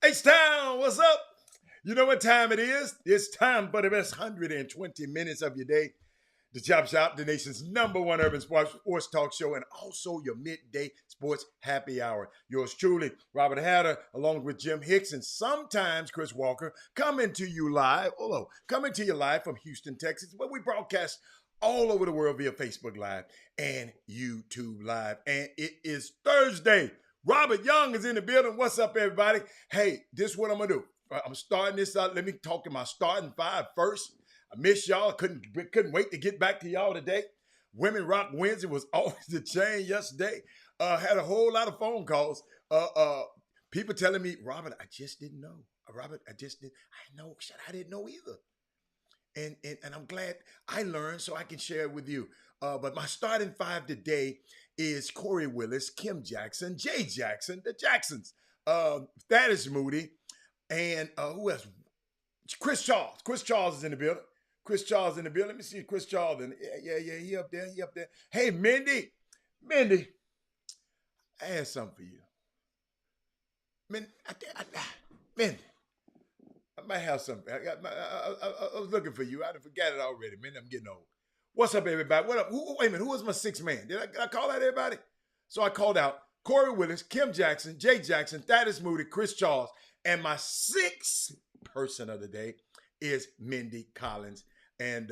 H-Town, what's up? You know what time it is? It's time for the best 120 minutes of your day. The Chop Shop, the nation's number one urban sports talk show, and also your midday sports happy hour. Yours truly, Robert Hatter, along with Jim Hicks, and sometimes Chris Walker, coming to you live from Houston, Texas, where we broadcast all over the world via Facebook Live and YouTube Live. And it is Thursday. Robert Young is in the building. What's up, everybody? Hey, this is what I'm going to do. I'm starting this out. Let me talk to my starting five first. I miss y'all. Couldn't wait to get back to y'all today. Women Rock Wednesday was always the chain yesterday. Had a whole lot of phone calls. People telling me, Robert, I just didn't know. Robert, I just didn't. I know. Shit, I didn't know either. And I'm glad I learned so I can share it with you. But my starting five today is Corey Willis, Kim Jackson, Jay Jackson, the Jacksons, Thaddeus Moody, and who else? Chris Charles. Chris Charles is in the building. Chris Charles in the building. Let me see Chris Charles. Yeah, he up there. He up there. Hey, Mindy, I had something for you. Mindy, I might have something. I was looking for you. I forgot it already, man. I'm getting old. What's up, everybody? What up? Wait a minute. Who was my sixth man? Did I call out everybody? So I called out Corey Willis, Kim Jackson, Jay Jackson, Thaddeus Moody, Chris Charles, and my sixth person of the day is Mindy Collins. And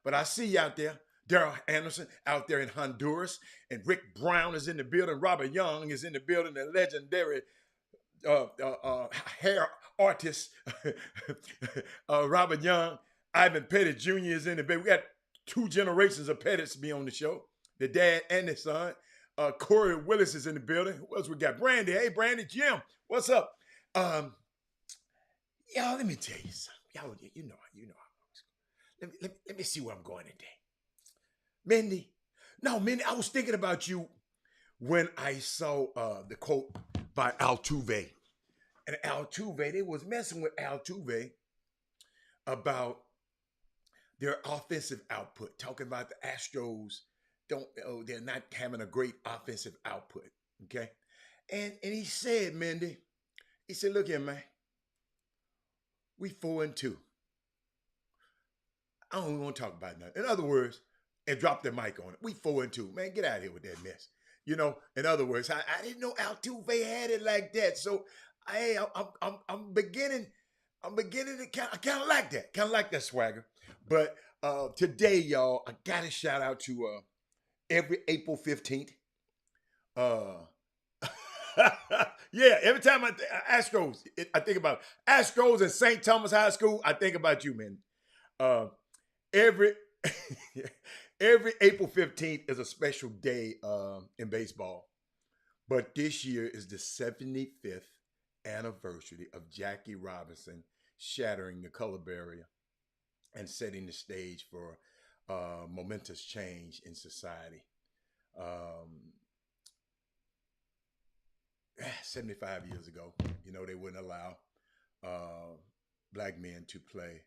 but I see you out there. Daryl Anderson out there in Honduras, and Rick Brown is in the building. Robert Young is in the building. The legendary hair artist Robert Young. Ivan Pettit Jr. is in the building. We got two generations of Pettits be on the show, the dad and the son. Corey Willis is in the building. Who else we got? Brandy. Hey, Brandy. Jim, what's up? Y'all, let me tell you something. Y'all, you know. Let me see where I'm going today. Mindy, I was thinking about you when I saw the quote by Altuve. And Altuve, they was messing with Altuve about their offensive output, talking about the Astros they're not having a great offensive output, okay? And he said, Mindy, he said, look here, man, we 4-2. I don't even want to talk about nothing. In other words, and drop the mic on it. We 4-2. Man, get out of here with that mess. You know, in other words, I didn't know Altuve had it like that. So I'm beginning to kind of like that. Kind of like that swagger. But today, y'all, I got to shout out to every April 15th. Yeah, every time Astros, I think about Astros and St. Thomas High School, I think about you, man. Every April 15th is a special day in baseball. But this year is the 75th anniversary of Jackie Robinson shattering the color barrier and setting the stage for momentous change in society. Um, 75 years ago, they wouldn't allow uh, black men to play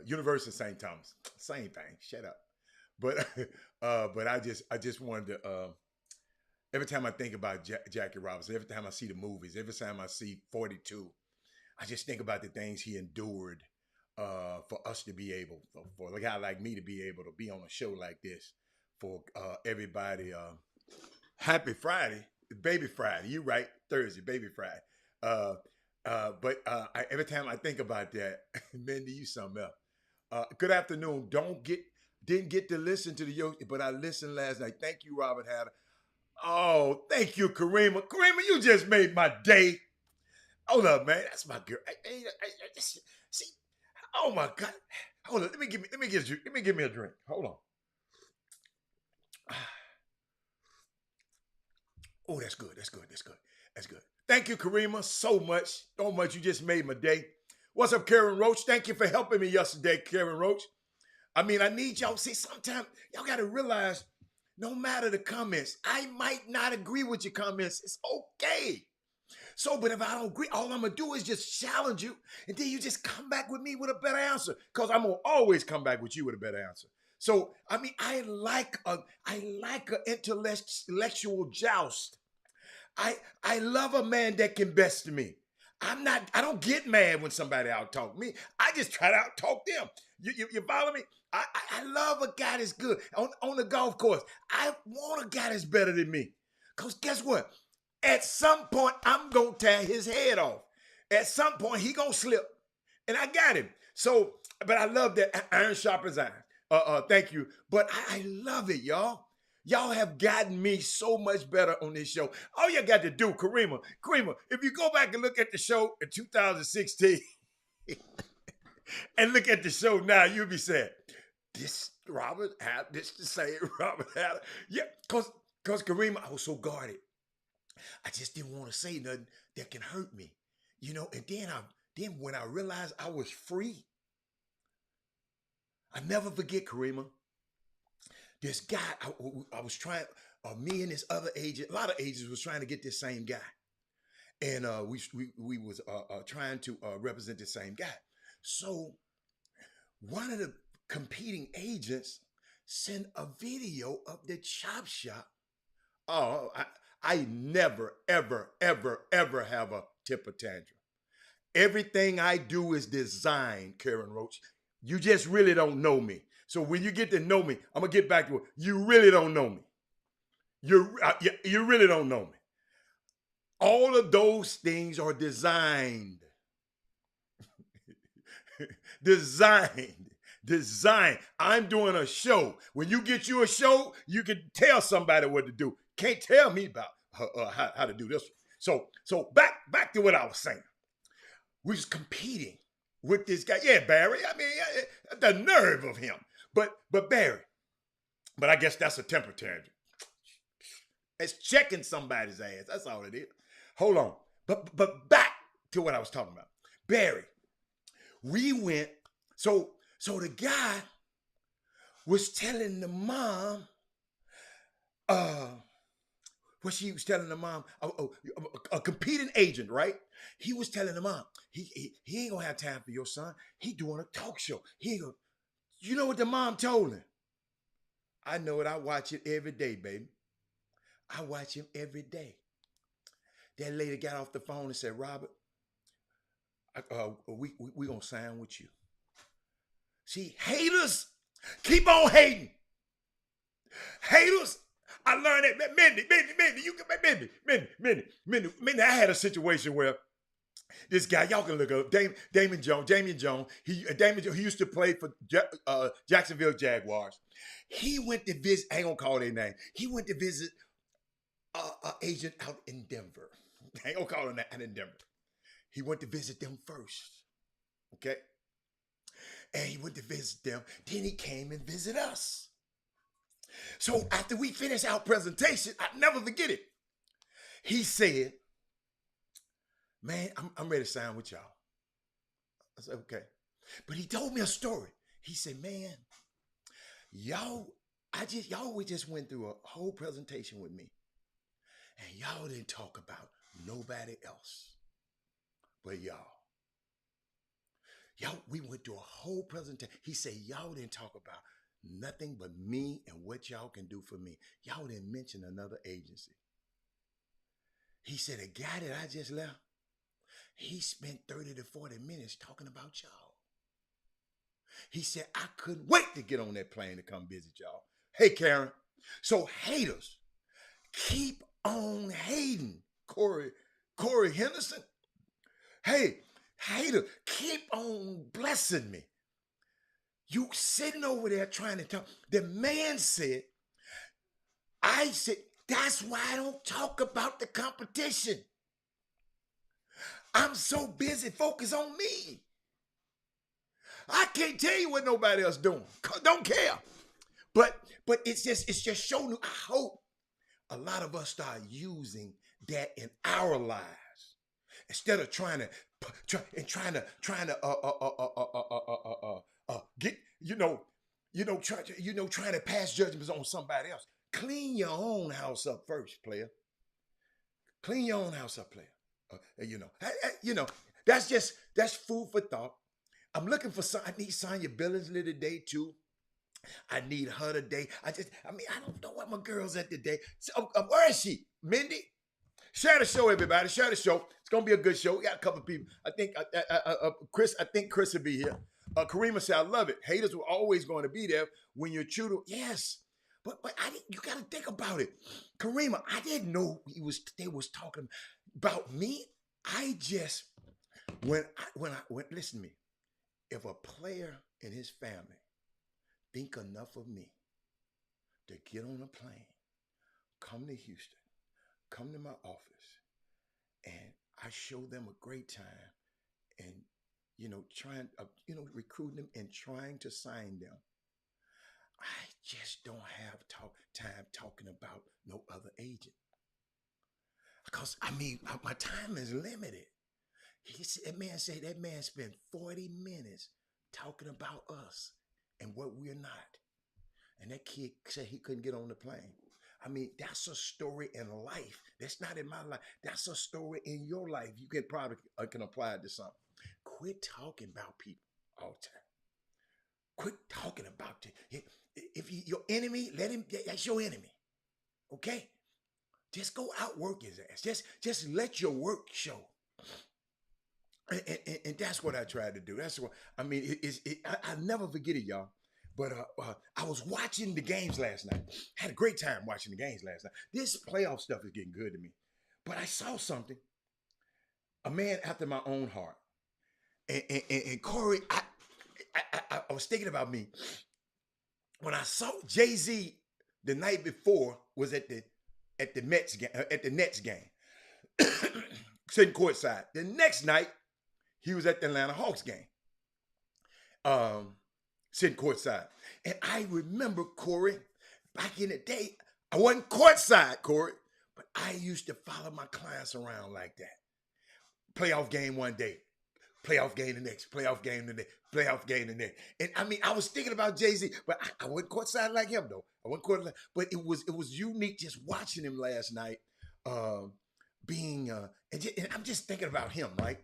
University of St. Thomas. Same thing. Shut up. But but I just wanted to. Every time I think about Jackie Robinson, every time I see the movies, every time I see 42, I just think about the things he endured for us to be able, for a guy like me to be able to be on a show like this, for everybody. Happy Friday, Baby Friday. You right, Thursday, Baby Friday. But every time I think about that, Mindy, you something else. Good afternoon. Didn't get to listen to the Yogi, but I listened last night. Thank you, Robert Hatter. Oh, thank you, Karima. Karima, you just made my day. Hold up, man. That's my girl. See, oh my God. Hold on. Let me give me a drink. Hold on. Oh, that's good. That's good. That's good. That's good. Thank you, Karima, so much. So much. You just made my day. What's up, Karen Roach? Thank you for helping me yesterday, Karen Roach. I mean, I need y'all. See, sometimes y'all got to realize no matter the comments, I might not agree with your comments. It's okay. So, but if I don't agree, all I'm going to do is just challenge you. And then you just come back with me with a better answer. Because I'm going to always come back with you with a better answer. So, I mean, I like an intellectual joust. I love a man that can best me. I don't get mad when somebody out talk me. I just try to out talk them. You follow me? I love a guy that's good. On the golf course, I want a guy that's better than me. Because guess what? At some point, I'm going to tear his head off. At some point, he going to slip. And I got him. So, but I love that iron sharpens iron. Thank you. But I love it, y'all. Y'all have gotten me so much better on this show. All you got to do, Karima, if you go back and look at the show in 2016 and look at the show now, you'll be saying, this the same Robert Hatter. Yeah, because Karima, I was so guarded. I just didn't want to say nothing that can hurt me. And then when I realized I was free, I never forget, Karima. This guy, I was trying, me and this other agent, a lot of agents was trying to get this same guy. And we was trying to represent the same guy. So one of the competing agents sent a video of the chop shop. Oh, I never, ever, ever, ever have a temper tantrum. Everything I do is designed, Karen Roach. You just really don't know me. So when you get to know me, I'm going to get back to it. You really don't know me. You really don't know me. All of those things are designed. Designed. I'm doing a show. When you get you a show, you can tell somebody what to do. Can't tell me about how to do this. So back to what I was saying. We was competing with this guy. Yeah, Barry. I mean, the nerve of him. But Barry. But I guess that's a temper tantrum. It's checking somebody's ass. That's all it is. Hold on. But back to what I was talking about. Barry. We went. So the guy was telling the mom, what she was telling the mom, a competing agent, right? He was telling the mom, he ain't gonna have time for your son. He doing a talk show. You know what the mom told him? I know it. I watch it every day, baby. I watch him every day. That lady got off the phone and said, Robert, we gonna sign with you. See, haters keep on hating. Haters. I learned that. Mindy, I had a situation where this guy, y'all can look up, Damian Jones. He used to play for Jacksonville Jaguars. He went to visit, I ain't gonna call their name. He went to visit an agent out in Denver. I ain't gonna call him that, out in Denver. He went to visit them first. Okay? And he went to visit them. Then he came and visited us. So after we finished our presentation, I'll never forget it. He said, man, I'm ready to sign with y'all. I said, okay. But he told me a story. He said, man, Y'all, we just went through a whole presentation with me, and y'all didn't talk about nobody else but y'all. Y'all, we went through a whole presentation. He said, y'all didn't talk about nothing but me and what y'all can do for me. Y'all didn't mention another agency. He said, a guy that I just left, he spent 30 to 40 minutes talking about y'all. He said, I couldn't wait to get on that plane to come visit y'all. Hey, Karen. So haters, keep on hating. Corey Henderson. Hey, hater, keep on blessing me. You sitting over there trying to talk. The man said, I said, that's why I don't talk about the competition. I'm so busy focused on me. I can't tell you what nobody else doing. Don't care. But it's just showing you. I hope a lot of us start using that in our lives instead of trying to get trying to pass judgments on somebody else. Clean your own house up first, player. Clean your own house up, player. That's food for thought. I'm looking for I need Sonya Billingsley today too. I need her today. I don't know what my girl's at today. So, where is she? Mindy? Share the show, everybody. Share the show. It's gonna be a good show. We got a couple of people. I think Chris. I think Chris will be here. Karima said, "I love it. Haters were always going to be there when you're true to." Yes, but you got to think about it, Karima. I didn't know they was talking about me. I just when I listen to me. If a player and his family think enough of me to get on a plane, come to Houston, come to my office, and I show them a great time and, trying, recruiting them and trying to sign them, I just don't have time talking about no other agent. Because, my time is limited. That man spent 40 minutes talking about us and what we're not. And that kid said he couldn't get on the plane. That's a story in life. That's not in my life. That's a story in your life. You can probably can apply it to something. Quit talking about people all the time. Quit talking about it. If your enemy, that's your enemy. Okay? Just go outwork his ass. Just let your work show. And that's what I tried to do. That's what I never forget it, y'all. But I was watching the games last night. Had a great time watching the games last night. This playoff stuff is getting good to me. But I saw something. A man after my own heart. And Corey, I was thinking about me. When I saw Jay-Z the night before was at the Nets game. Sitting courtside. The next night, he was at the Atlanta Hawks game, sitting courtside. And I remember, Corey, back in the day, I wasn't courtside, Corey, but I used to follow my clients around like that. Playoff game one day, playoff game the next, playoff game the next, playoff game the next. And I was thinking about Jay-Z, but I wasn't courtside like him, though. I wasn't courtside, but it was unique just watching him last night, and I'm just thinking about him, right?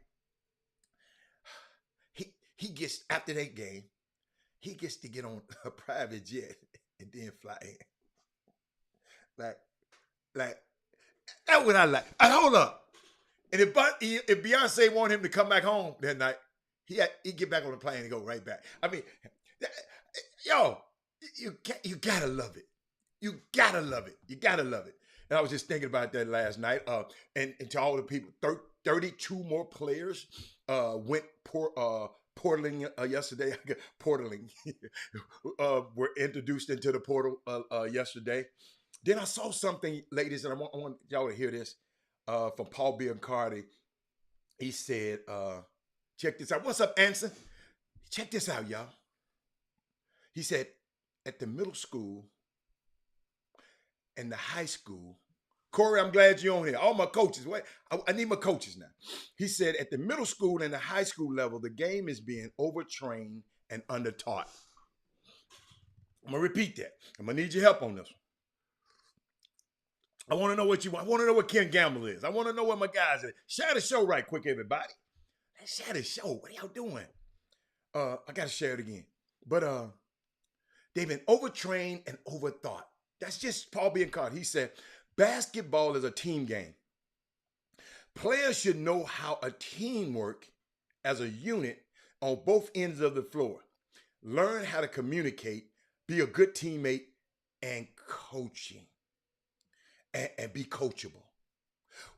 He gets, after that game, he gets to get on a private jet and then fly in. Like that's what I like. Hold up. And if Beyonce wanted him to come back home that night, he'd get back on the plane and go right back. Yo, you gotta love it. You gotta love it. You gotta love it. And I was just thinking about that last night. And to all the people, 32 more players went portaling yesterday. Portaling were introduced into the portal yesterday. Then I saw something, ladies, and I want y'all to hear this from Paul Biancardi. He said, check this out. What's up, Anson? Check this out, y'all. He said, at the middle school and the high school, Corey, I'm glad you're on here. All my coaches, wait, I need my coaches now. He said, at the middle school and the high school level, the game is being overtrained and undertaught. I'm gonna repeat that. I'm gonna need your help on this one. I want to know what you want. I want to know what Ken Gamble is. I want to know what my guys are. Share the show right quick, everybody. Share the show. What are y'all doing? I gotta share it again. But they've been overtrained and overthought. That's just Paul Biancardi. He said, basketball is a team game. Players should know how a team work as a unit on both ends of the floor. Learn how to communicate, be a good teammate, and coaching. And be coachable.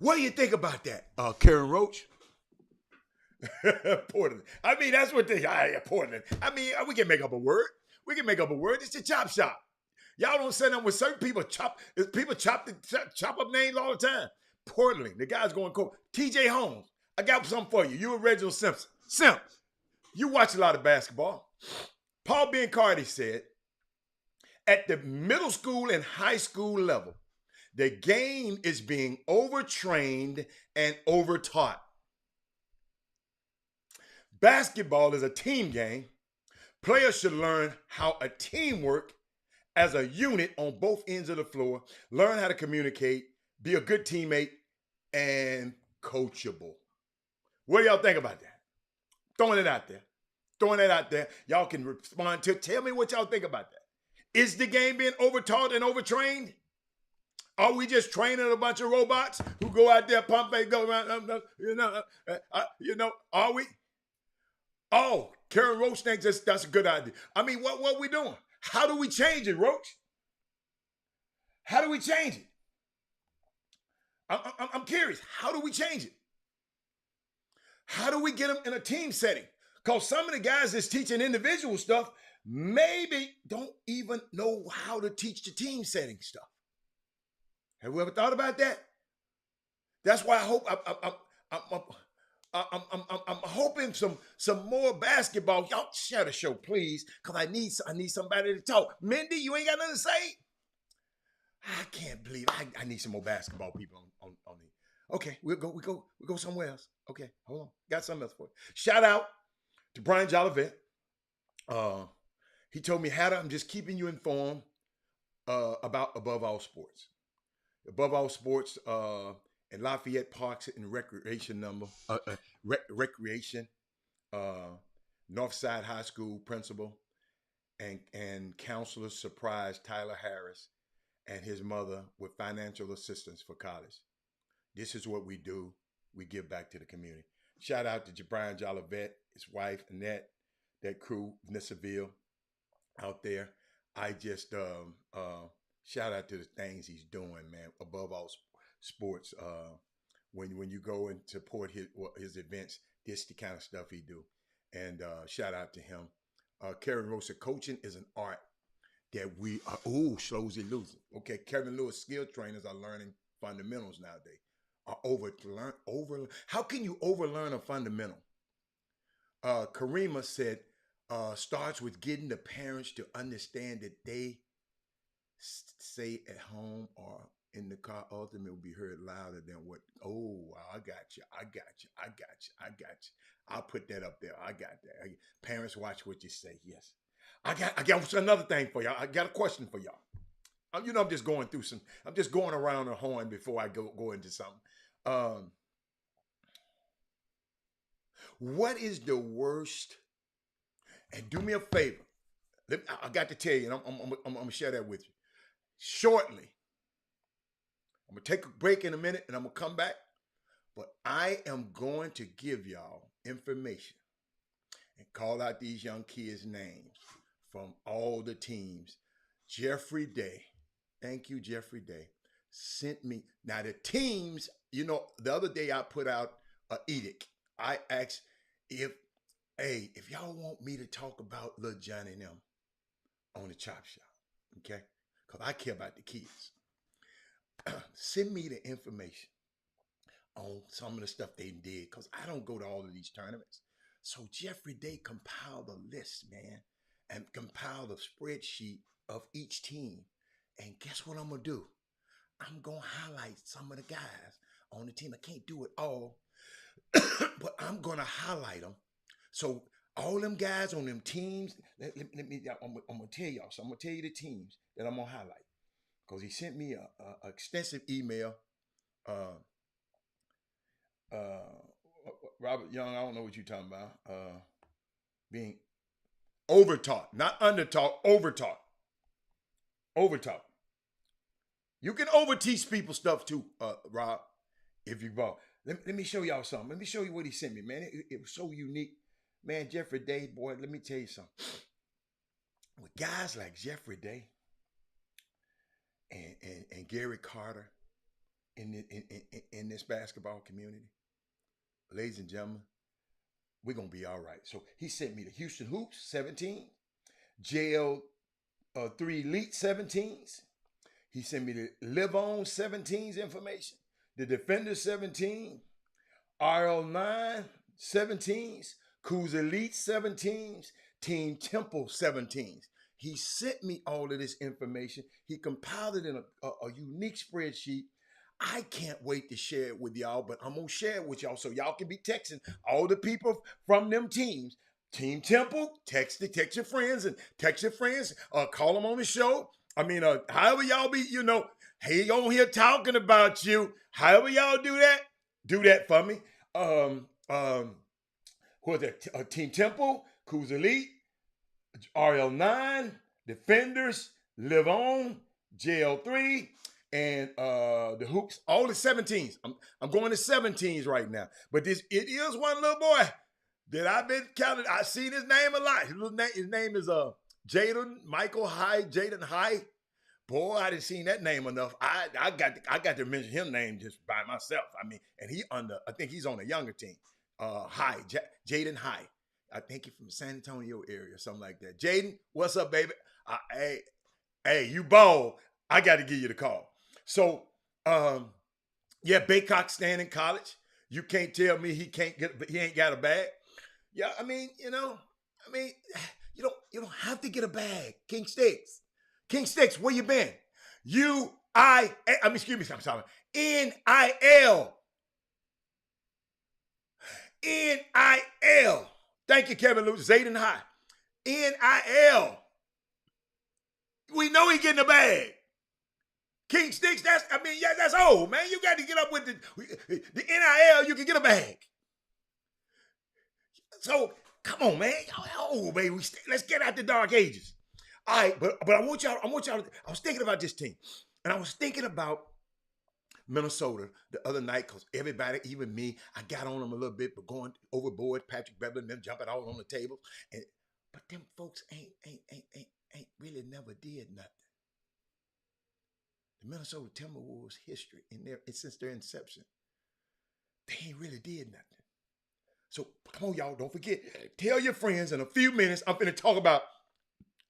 What do you think about that, Karen Roach? Portland. I mean, that's what they. Portland. I mean, we can make up a word. We can make up a word. It's the chop shop. Y'all don't say them with certain people. People chop up names all the time. Portland. The guy's going cool. T.J. Holmes. I got something for you. You and Reginald Simpson. Simp. You watch a lot of basketball. Paul Biancardi said, at the middle school and high school level, the game is being overtrained and overtaught. Basketball is a team game. Players should learn how a team work as a unit on both ends of the floor, learn how to communicate, be a good teammate, and coachable. What do y'all think about that? Throwing it out there. Throwing it out there. Y'all can respond to. Tell me what y'all think about that. Is the game being overtaught and overtrained? Are we just training a bunch of robots who go out there, pump, and go around? Are we? Oh, Karen Roach thinks that's a good idea. I mean, what are we doing? How do we change it, Roach? How do we change it? I'm curious. How do we change it? How do we get them in a team setting? Because some of the guys that's teaching individual stuff maybe don't even know how to teach the team setting stuff. Have we ever thought about that? That's why I hope I'm hoping some more basketball. Y'all share the show, please, because I need somebody to talk. Mindy, you ain't got nothing to say? I can't believe I need some more basketball people on the. Okay, we go somewhere else. Okay, hold on. Got something else for you. Shout out to Brian Jolivet. He told me, Hatter, I'm just keeping you informed about Above All Sports. Above All Sports in Lafayette Parks and Recreation Recreation, Northside High School principal and counselor surprised Tyler Harris and his mother with financial assistance for college. This is what we do. We give back to the community. Shout out to Brian Jolivet, his wife, Annette, that crew, Nissaville out there. I just shout out to the things he's doing, man. Above All Sports, when you go and support his events, this is the kind of stuff he do. And shout out to him. Karen Rosa, coaching is an art that we are. Oh, Slowsy Losing. Okay, Kevin Lewis skill trainers are learning fundamentals nowadays. Are over. How can you overlearn a fundamental? Karima said, starts with getting the parents to understand that they say at home or in the car ultimately will be heard louder than what. Oh, I got you. I'll put that up there. I got that. Parents, watch what you say. Yes. I got another thing for y'all. I got a question for y'all. I'm just going through I'm just going around the horn before I go into something. What is the worst? And do me a favor. I got to tell you, and I'm going to share that with you. Shortly, I'm going to take a break in a minute, and I'm going to come back. But I am going to give y'all information and call out these young kids' names from all the teams. Jeffrey Day. Thank you, Jeffrey Day. Sent me. Now, the teams, the other day I put out an edict. I asked if y'all want me to talk about Lil Johnny and them on the Chop Shop, okay? Because I care about the kids. Send me the information on some of the stuff they did, because I don't go to all of these tournaments. So Jeffrey Day compiled a list, man, and compiled a spreadsheet of each team. And guess what I'm going to do? I'm going to highlight some of the guys on the team. I can't do it all, but I'm going to highlight them. So All them guys on them teams. Let me. I'm gonna tell y'all. So I'm gonna tell you the teams that I'm gonna highlight because he sent me a extensive email. Uh, uh, Robert Young. I don't know what you're talking about. Being overtaught, not undertaught, overtaught, overtaught. You can overteach people stuff too, Rob, if you want. Let me show y'all something. Let me show you what he sent me, man. It was so unique. Man, Jeffrey Day, boy, let me tell you something. With guys like Jeffrey Day and Gary Carter in this basketball community, ladies and gentlemen, we're going to be all right. So he sent me the Houston Hoops 17, JL 3 Elite 17s. He sent me the Live On 17s information, the Defender 17, RL9 17s, Kuz Elite 17s, Team Temple 17s. He sent me all of this information. He compiled it in a unique spreadsheet. I can't wait to share it with y'all, but I'm going to share it with y'all so y'all can be texting all the people from them teams. Team Temple, text your friends and text your friends, call them on the show. I mean, however y'all be, hey, on here talking about you. However y'all do that for me. Who's that? Team Temple, Kuz Elite, RL9, Defenders, Live On, JL3, and the Hoops, all the 17s. I'm going to 17s right now. But it is one little boy that I've been counting. I've seen his name a lot. His name is Jaden Michael High, Jaden High. Boy, I didn't seen that name enough. I got to mention his name just by myself. I mean, and I think he's on a younger team. High, Jaden High. I think he's from San Antonio area or something like that. Jaden, what's up, baby? Hey, you ball. I got to give you the call. So, yeah, Baycock staying in college. You can't tell me he ain't got a bag. Yeah, I mean, you don't have to get a bag. King Sticks, where you been? Excuse me, I'm sorry. NIL. NIL. Thank you, Kevin Lewis. Zayden High. NIL. We know he getting a bag. King Sticks, that's old, man. You got to get up with the NIL, you can get a bag. So, come on, man. Oh, baby, let's get out the dark ages. All right, but I want y'all, I was thinking about this team. And I was thinking about Minnesota the other night because everybody, even me, I got on them a little bit, but going overboard, Patrick Beverly and them jumping out on the table. But them folks ain't really never did nothing. The Minnesota Timberwolves history since their inception, they ain't really did nothing. So come on, y'all, don't forget. Tell your friends in a few minutes, I'm finna talk about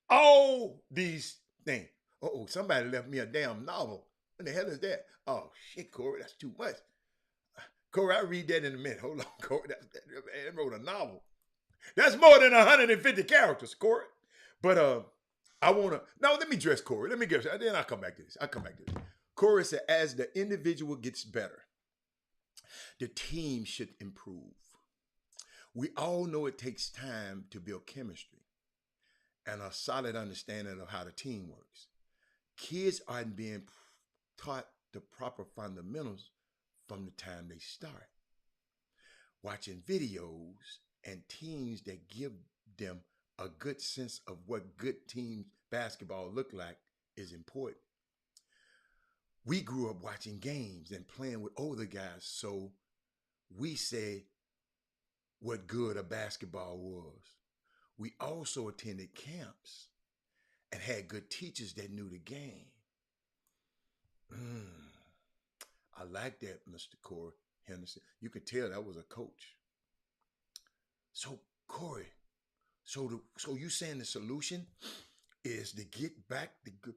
all these things. Somebody left me a damn novel. What the hell is that? Oh, shit, Corey, that's too much. Corey, I'll read that in a minute. Hold on, Corey. That wrote a novel. That's more than 150 characters, Corey. But let me dress Corey. Let me get then I'll come back to this. Corey said, as the individual gets better, the team should improve. We all know it takes time to build chemistry and a solid understanding of how the team works. Kids aren't being taught the proper fundamentals from the time they start. Watching videos and teams that give them a good sense of what good team basketball look like is important. We grew up watching games and playing with older guys, so we say what good a basketball was. We also attended camps and had good teachers that knew the game. I like that, Mr. Corey Henderson. You could tell that was a coach. So, Corey, so you saying the solution is to get back the good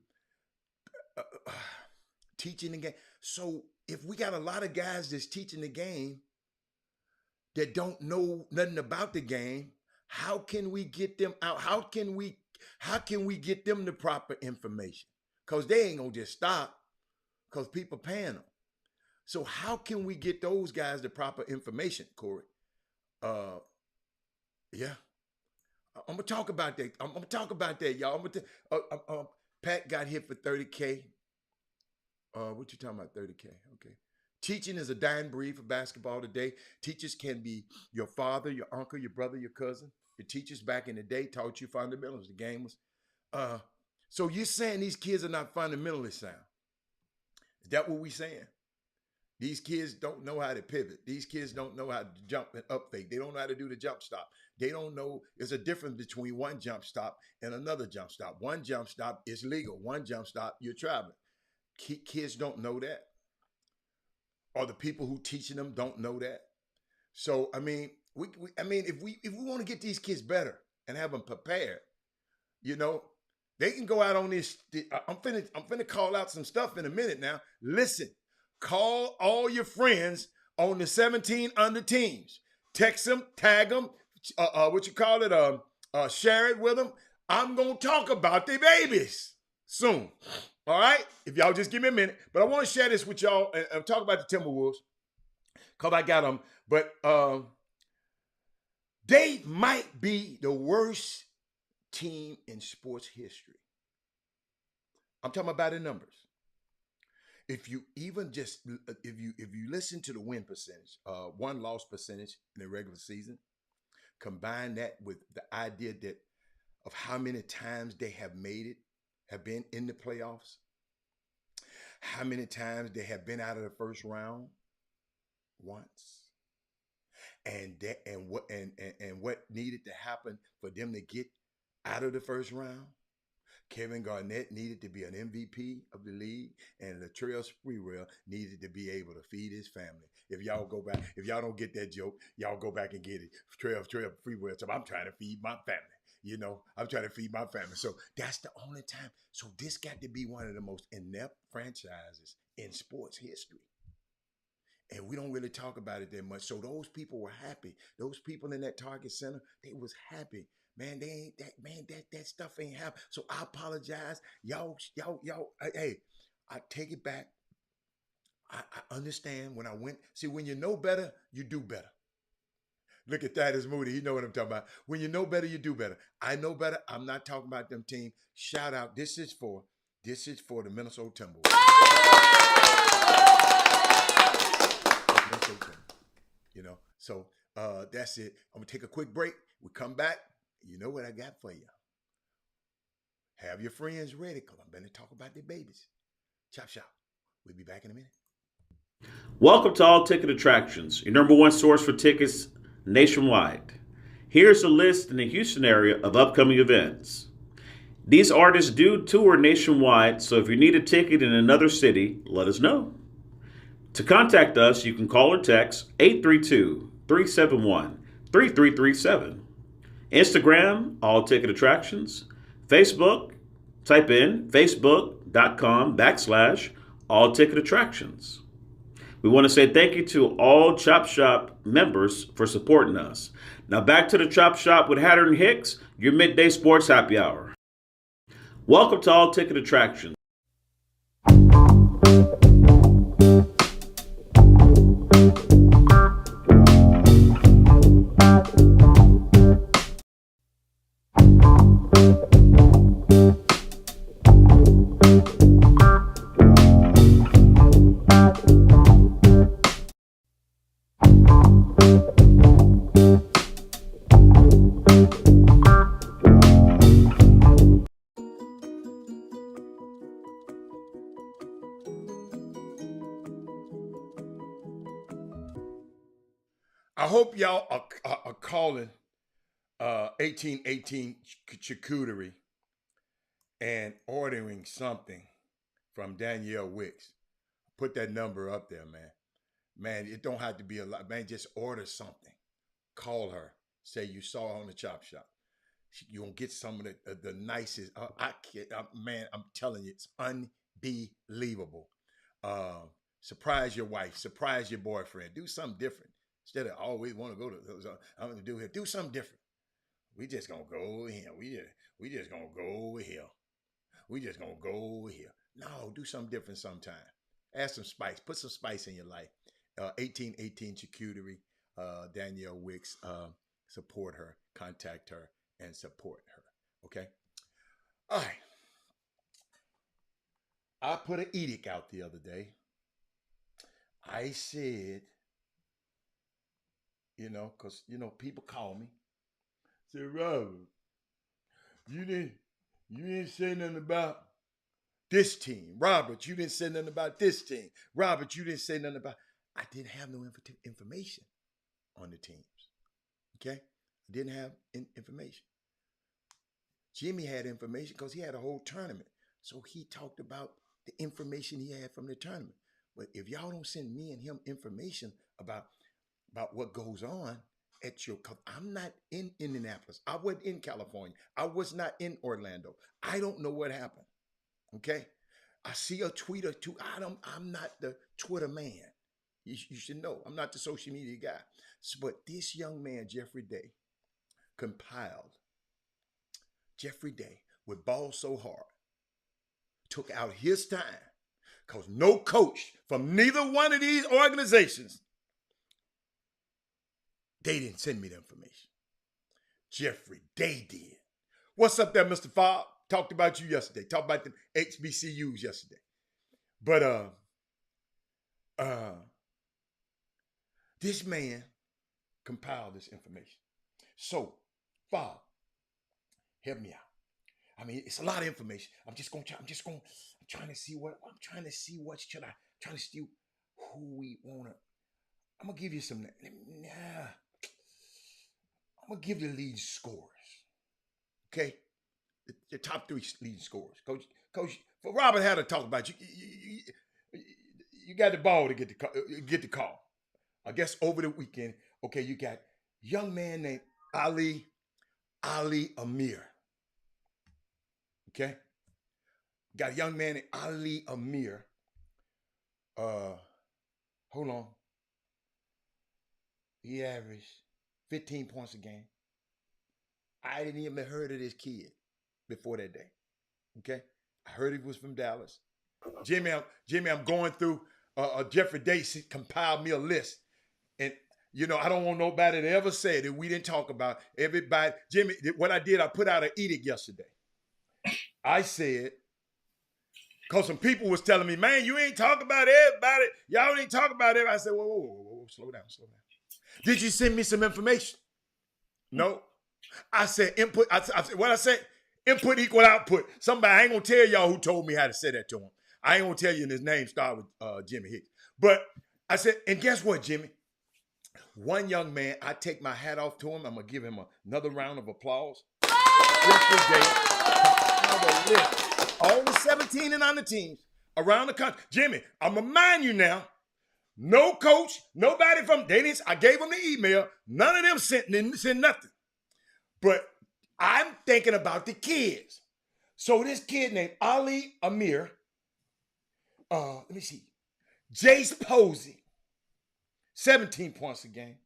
teaching the game. So if we got a lot of guys that's teaching the game that don't know nothing about the game, how can we get them out? How can we get them the proper information? Because they ain't gonna just stop because people paying them. So how can we get those guys the proper information, Corey? Yeah. I'm gonna talk about that. I'm gonna talk about that, y'all. Pat got hit for 30K. What you talking about? 30K. Okay. Teaching is a dying breed for basketball today. Teachers can be your father, your uncle, your brother, your cousin. Your teachers back in the day taught you fundamentals. The game was. So you're saying these kids are not fundamentally sound? Is that what we saying? These kids don't know how to pivot. These kids don't know how to jump and up fake. They don't know how to do the jump stop. They don't know there's a difference between one jump stop and another jump stop. One jump stop is legal. One jump stop, you're traveling. Kids don't know that. Or the people who teaching them don't know that. So I mean, if we want to get these kids better and have them prepared, you know, they can go out on this. I'm finna call out some stuff in a minute now. Listen, call all your friends on the 17 under teams. Text them, tag them, share it with them. I'm gonna talk about their babies soon. All right? If y'all just give me a minute. But I want to share this with y'all and talk about the Timberwolves. Because I got them. But they might be the worst team in sports history. I'm talking about the numbers. If you even just if you listen to the win percentage, one loss percentage in the regular season, combine that with the idea that of how many times they have made it, have been in the playoffs, how many times they have been out of the first round, once, and what needed to happen for them to get out of the first round. Kevin Garnett needed to be an MVP of the league, and Latrell Sprewell needed to be able to feed his family. If y'all go back, if y'all don't get that joke, y'all go back and get it. Latrell Sprewell, so I'm trying to feed my family. You know, I'm trying to feed my family. So that's the only time. So this got to be one of the most inept franchises in sports history. And we don't really talk about it that much. So those people were happy. Those people in that Target Center, they was happy. Man, they ain't that, man, that stuff ain't happen. So I apologize. Y'all, hey, I take it back. I understand when I went. See, when you know better, you do better. Look at that, as Moody. He know what I'm talking about. When you know better, you do better. I know better. I'm not talking about them team. Shout out. This is for the Minnesota Timberwolves. You know, so that's it. I'm gonna take a quick break. We come back. You know what I got for you. Have your friends ready, because I'm going to talk about their babies. Chop shop. We'll be back in a minute. Welcome to All Ticket Attractions, your number one source for tickets nationwide. Here's a list in the Houston area of upcoming events. These artists do tour nationwide, so if you need a ticket in another city, let us know. To contact us, you can call or text 832-371-3337. Instagram, All Ticket Attractions. Facebook, type in facebook.com/All Ticket Attractions. We want to say thank you to all Chop Shop members for supporting us. Now back to the Chop Shop with Hatter and Hicks, your midday sports happy hour. Welcome to All Ticket Attractions. I hope y'all are calling 1818 Charcuterie and ordering something from Danielle Wicks. Put that number up there, man. Man, it don't have to be a lot. Man, just order something. Call her. Say you saw her on the Chop Shop. You're going to get some of the nicest. Man, I'm telling you, it's unbelievable. Surprise your wife. Surprise your boyfriend. Do something different. Instead of always want to go to, I'm going to do here. Do something different. We just going to go over here. We just going to go over here. We just going to go over here. No, do something different sometime. Add some spice. Put some spice in your life. 1818 Charcuterie, Danielle Wicks. Support her. Contact her and support her. Okay. All right. I put an edict out the other day. I said, because people call me. Say, Robert, you didn't say nothing about this team. Robert, you didn't say nothing about this team. Robert, you didn't say nothing about. I didn't have no information on the teams. Okay? I didn't have information. Jimmy had information because he had a whole tournament. So he talked about the information he had from the tournament. But if y'all don't send me and him information about what goes on at your, I'm not in Indianapolis. I wasn't in California. I was not in Orlando. I don't know what happened. Okay? I see a tweet or two. I'm not the Twitter man. You should know. I'm not the social media guy. But this young man, Jeffrey Day, compiled. Jeffrey Day, with Ball So Hard, took out his time because no coach from neither one of these organizations, they didn't send me the information. Jeffrey Day did. What's up there, Mr. Fobb? Talked about you yesterday. Talked about the HBCUs yesterday. But this man compiled this information. So, Fobb, help me out. I mean, it's a lot of information. I'm trying to see who we wanna. I'm gonna give you some. I'm gonna give you the lead scorers. Okay, the top 3 lead scorers. Coach, for Robert had to talk about you. You got the ball to get the call. I guess over the weekend. Okay, you got young man named Ali Amir. Okay? Got a young man named Ali Amir. Hold on. He averaged 15 points a game. I didn't even heard of this kid before that day. Okay? I heard he was from Dallas. Jimmy, I'm going through Jeffrey Day compiled me a list. And I don't want nobody to ever say that we didn't talk about everybody. Jimmy, what I did, I put out an edict yesterday. I said, because some people was telling me, man, you ain't talking about everybody. Y'all ain't talking about everybody. I said, whoa, slow down. Did you send me some information? No. I said input. What I said, input equal output. Somebody, I ain't going to tell y'all who told me how to say that to him. I ain't going to tell you, and his name started with Jimmy Hicks. But I said, and guess what, Jimmy? One young man, I take my hat off to him. I'm going to give him another round of applause. All the 17 and under teams around the country. Jimmy, I'm going to remind you now, no coach, nobody I gave them the email. None of them sent nothing. But I'm thinking about the kids. So this kid named Ali Amir, let me see, Jace Posey, 17 points a game.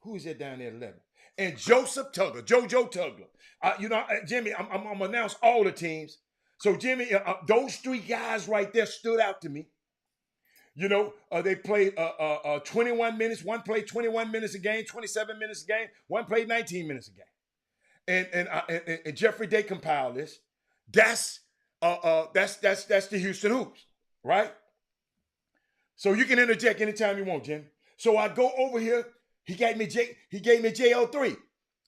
Who is that down there at 11? And Joseph Tugler, JoJo Tugler. Jimmy, I'm going to announce all the teams. So, Jimmy, those 3 guys right there stood out to me. They played 21 minutes. One played 21 minutes a game, 27 minutes a game. One played 19 minutes a game. And Jeffrey Day compiled this. That's the Houston Hoops, right? So you can interject anytime you want, Jimmy. So I go over here. He gave me JO3.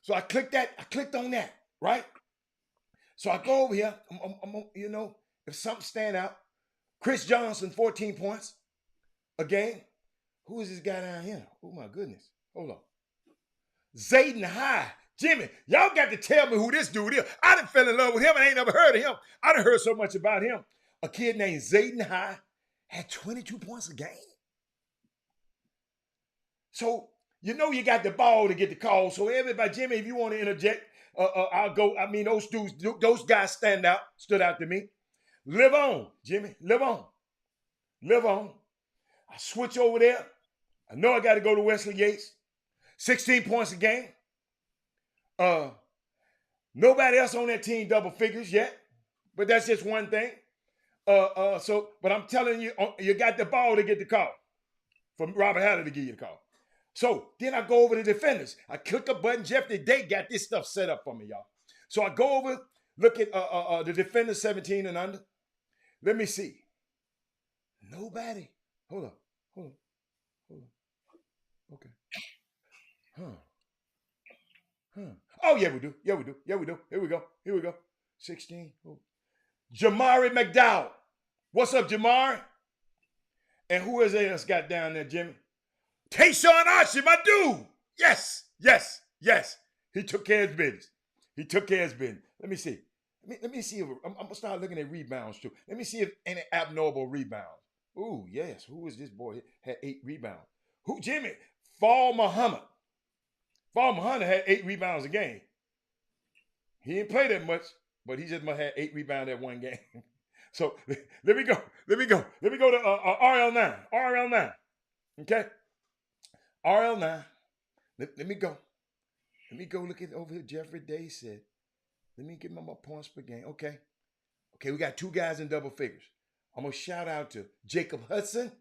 So I clicked on that, right? So I go over here. If something stand out, Chris Johnson, 14 points a game. Who is this guy down here? Oh my goodness. Hold on. Zayden High. Jimmy, y'all got to tell me who this dude is. I done fell in love with him. I ain't never heard of him. I done heard so much about him. A kid named Zayden High had 22 points a game. So, you got the ball to get the call. So everybody, Jimmy, if you want to interject, I'll go. I mean, those guys stood out to me. Live on, Jimmy. Live on. I switch over there. I know I got to go to Wesley Yates. 16 points a game. Nobody else on that team double figures yet, but that's just one thing. But I'm telling you, you got the ball to get the call from Robert Haller to give you the call. So then I go over to defenders. I click a button. Jeffrey Day got this stuff set up for me, y'all. So I go over, look at the defender 17 and under. Let me see. Nobody. Hold on. Okay. Oh, yeah, we do. Here we go. 16. Oh. Jamari McDowell. What's up, Jamari? And who is it that's got down there, Jimmy? Tayshawn Archie, my dude. Yes. He took care of his business. Let me see. Let me see if I'm gonna start looking at rebounds too. Let me see if any abnormal rebounds. Ooh, yes. Who is this boy? Had 8 rebounds. Who, Jimmy? Fall Muhammad. Fall Muhammad had 8 rebounds a game. He didn't play that much, but he just must have 8 rebounds that one game. So let me go to RL9. Okay? RL9. Let me go. Look at over here. Jeffrey Day said, let me get my points per game. Okay, we got 2 guys in double figures. I'm going to shout out to Jacob Hudson.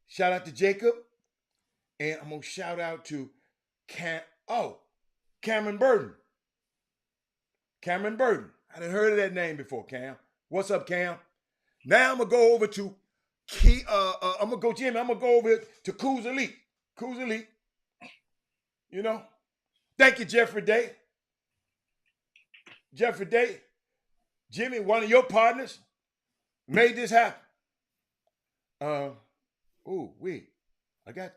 Shout out to Jacob. And I'm going to shout out to Cameron Burton. I didn't heard of that name before, Cam. What's up, Cam? Now I'm going to go over to Jimmy. I'm going to go over to Coos Elite. You know? Thank you, Jeffrey Day. Jimmy, one of your partners, made this happen. I got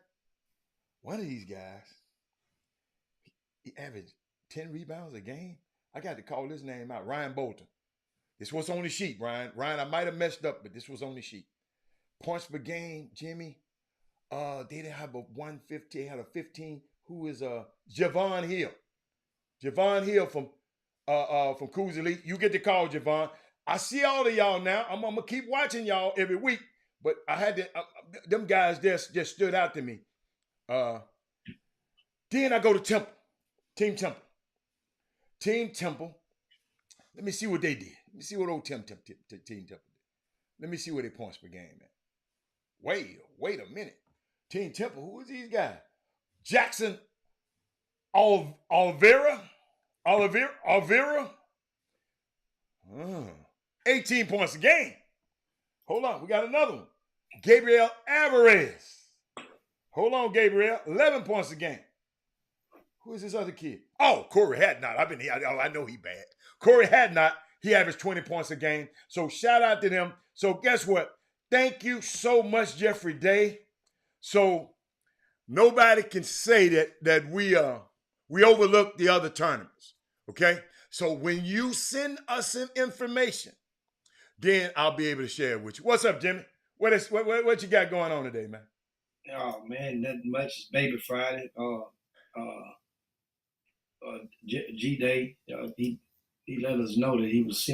one of these guys. He averaged 10 rebounds a game. I got to call his name out. Ryan Bolton. This was on the sheet, Ryan. I might have messed up, but this was on the sheet. Points per game, Jimmy. They didn't have a 150. They had a 15. Who is Javon Hill? Javon Hill from Coos Elite. You get to call Javon. I see all of y'all now. I'm gonna keep watching y'all every week, but I had to. Them guys just stood out to me. Then I go to Temple, Team Temple. Let me see what they did. Let me see what old Team Temple did. Let me see what their points per game at. Wait a minute. Team Temple. Who is these guys? Jackson Alvera. 18 points a game. Hold on, we got another one. Gabriel Alvarez. Hold on, Gabriel. 11 points a game. Who is this other kid? Oh, Corey Hadnot. I know he bad. Corey Hadnot, he averaged 20 points a game. So shout out to them. So guess what? Thank you so much, Jeffrey Day. So nobody can say that we overlook the other tournaments. Okay? So when you send us some information, then I'll be able to share it with you. What's up, Jimmy? What you got going on today, man? Oh man, nothing much. It's Baby Friday. G Day. He let us know that he was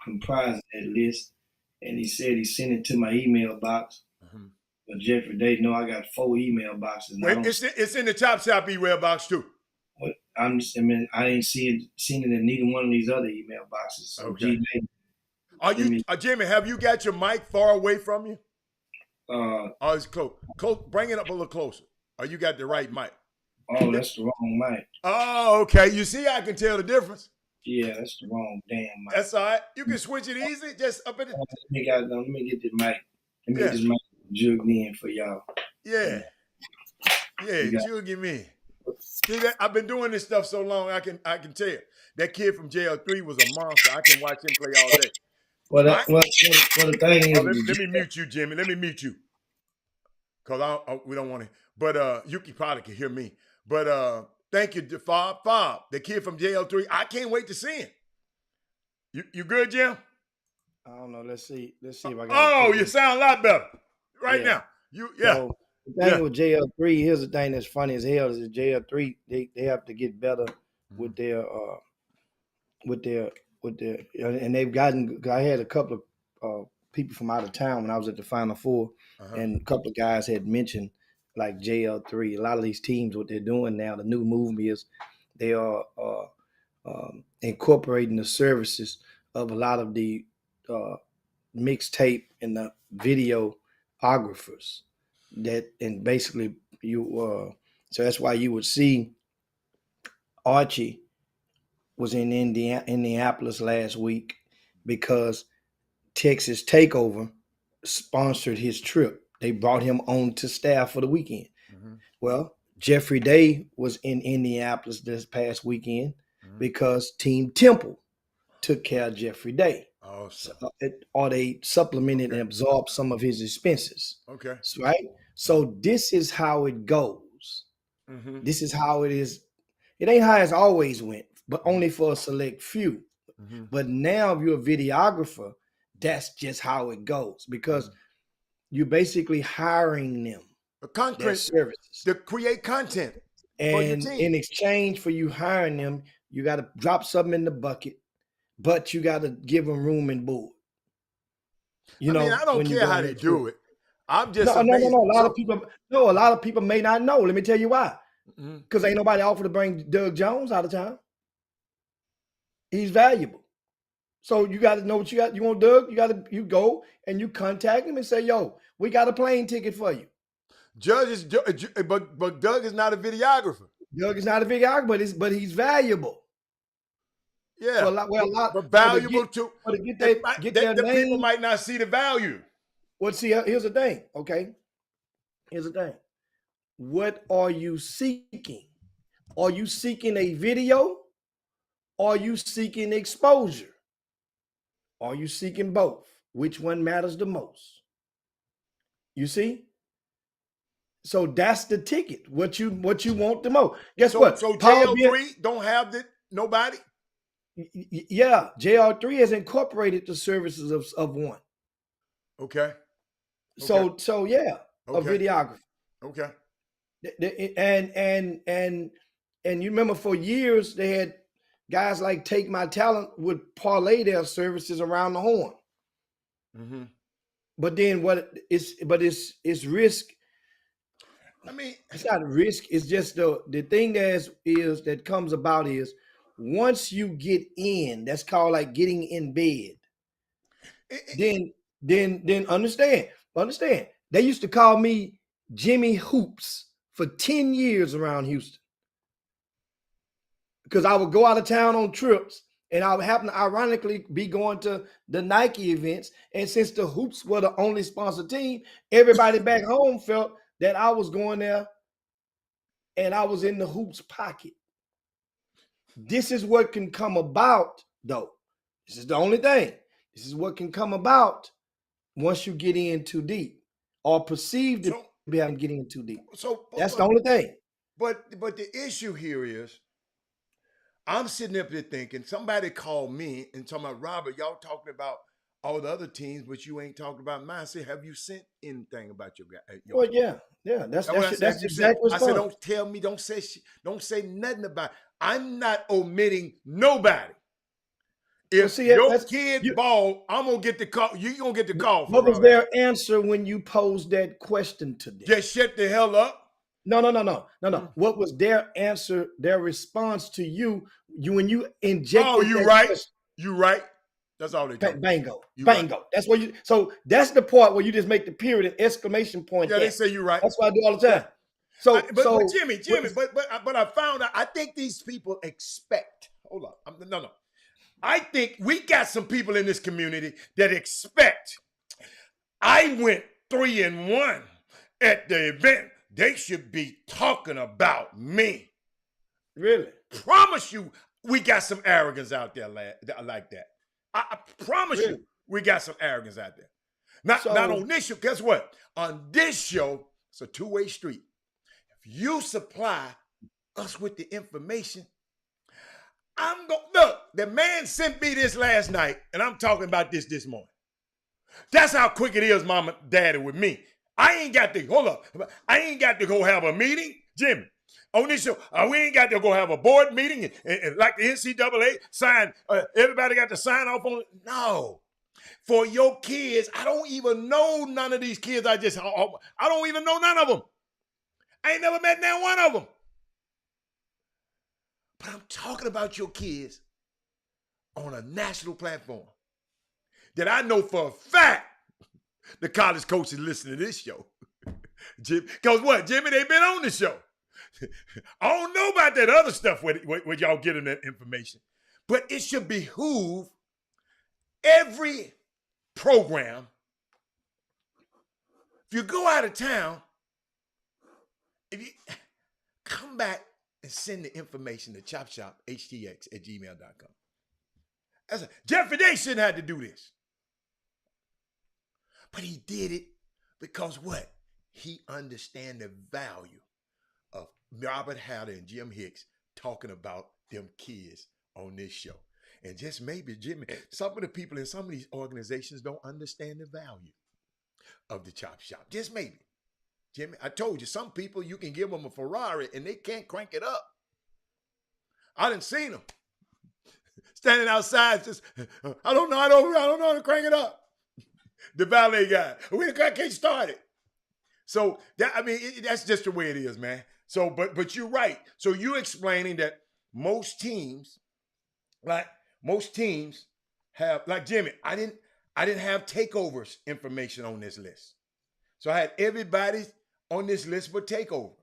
comprising that list, and he said he sent it to my email box. Mm-hmm. But Jeffrey Day, know I got 4 email boxes. It's in the Chop Shop email box too. I ain't seen it in neither one of these other email boxes. So okay. Jimmy, have you got your mic far away from you? It's close. Bring it up a little closer. Or you got the right mic? Oh, that's the wrong mic. Oh, okay. You see, I can tell the difference. Yeah, that's the wrong damn mic. That's all right. You can switch it easy. Just up at the. Let me get the mic. Let me get this mic jugged in for y'all. Yeah, jugging me. See that? I've been doing this stuff so long. I can tell you that kid from JL3 was a monster. I can watch him play all day. Well, the thing is, let me mute you, Jimmy. Let me mute you, cause we don't want to. But Yuki probably can hear me. But thank you, Fob, the kid from JL3. I can't wait to see him. You good, Jim? I don't know. Let's see if I got. Oh, you sound a lot better now. So, the thing with JL3, here's the thing that's funny as hell is that JL3 they have to get better with their and they've gotten. I had a couple of people from out of town when I was at the Final Four, and a couple of guys had mentioned like JL3. A lot of these teams, what they're doing now, the new movement is they are incorporating the services of a lot of the mixtape and the videographers. That and basically so that's why you would see Archie was in Indianapolis last week because Texas Takeover sponsored his trip. They brought him on to staff for the weekend. Mhm. Well, Jeffrey Day was in Indianapolis this past weekend Mhm. because Team Temple took care of Jeffrey Day. Awesome. Or they supplemented Okay. and absorbed some of his expenses. Okay. Right? So this is how it goes. Mhm. This is how it is. It ain't how it's always went, but only for a select few. Mhm. But now if you're a videographer, that's just how it goes because you're basically hiring them, The their content services. to create content for your And team. in exchange for you hiring them, you got to drop something in the bucket, but you got to give them room and board. You I mean, know, I don't when you care go how on they that do trip. it. I'm just No. amazed. A lot of people may not know. Let me tell you why. Mhm. Because ain't nobody offered to bring Doug Jones out of town. He's valuable. So you got to know what you got. You want Doug? You go and you contact him and say, "Yo, we got a plane ticket for you." But Doug is not a videographer. Doug is not a videographer, but he's valuable. Yeah, For a lot, but valuable to get their the people name. might not see the value. Well, see, here's the thing. Okay, here's the thing. What are you seeking? Are you seeking a video? Or are you seeking exposure? Are you seeking both? Which one matters the most? You see? So that's the ticket. What you want the most. Guess what? So Paul JL3 don't have nobody? Yeah, JR3 has incorporated the services of one. Okay. So yeah, a Okay. videographer. Okay. And you remember for years they had guys like Take My Talent would parlay their services around the horn. Mm-hmm. But then it's risk. I mean, It's not risk. It's just the thing that comes about is once you get in, that's called like getting in bed. Then understand. They used to call me Jimmy Hoops for 10 years around Houston. Because I would go out of town on trips and I would happen to ironically be going to the Nike events. And since the Hoops were the only sponsor team, everybody back home felt that I was going there and I was in the Hoops pocket. This is what can come about, though. This is the only thing. This is what can come about once you get in too deep or perceive to be getting in too deep. So that's the only thing. But the issue here is I'm sitting up there thinking, somebody called me and talking about, Robert, y'all talking about all the other teams, but you ain't talking about mine. I said, have you sent anything about your guy? Well, yeah. That's exactly. I said, don't tell me, don't say nothing about it. I'm not omitting nobody. If your kid ball, I'm gonna get the call. You gonna get the call. What was their answer when you posed that question to them? Just shut the hell up. No. What was their answer? Their response to you when you injected? Oh, you right. Question? You right. That's all they do. Bingo. Bingo. Right. That's what you. So that's the part where you just make the period and exclamation point. Yeah, they say you right. That's what I do all the time. So, but Jimmy, but I found out. I think these people expect. Hold on. No. I think we got some people in this community that expect. I went 3-1 at the event. They should be talking about me. Really? Promise you, we got some arrogance out there like that. I promise you, we got some arrogance out there. Not on this show. Guess what? On this show, it's a two-way street. If you supply us with the information, I'm going to look. The man sent me this last night, and I'm talking about this morning. That's how quick it is, mama, daddy, with me. I ain't got to, hold up. I ain't got to go have a meeting, Jimmy. On this show, we ain't got to go have a board meeting and like the NCAA sign, everybody got to sign off on it. No. For your kids, I don't even know none of these kids. I don't even know none of them. I ain't never met not one of them. But I'm talking about your kids on a national platform that I know for a fact the college coaches listen to this show. Because what, Jimmy, they've been on the show. I don't know about that other stuff where y'all getting that information. But it should behoove every program. If you go out of town, if you come back and send the information to chopshophtx@gmail.com. Jeffrey Day shouldn't have to do this. But he did it because what? He understand the value of Robert Hatter and Jim Hicks talking about them kids on this show. And just maybe, Jimmy, some of the people in some of these organizations don't understand the value of the Chop Shop. Just maybe. Jimmy, I told you, some people, you can give them a Ferrari and they can't crank it up. I done seen them standing outside just, I don't know how to crank it up. The valet guy, we can't start it. So that's just the way it is, man. So, but you're right. So you're explaining that most teams have, like Jimmy, I didn't have takeovers information on this list. So I had everybody on this list but takeover.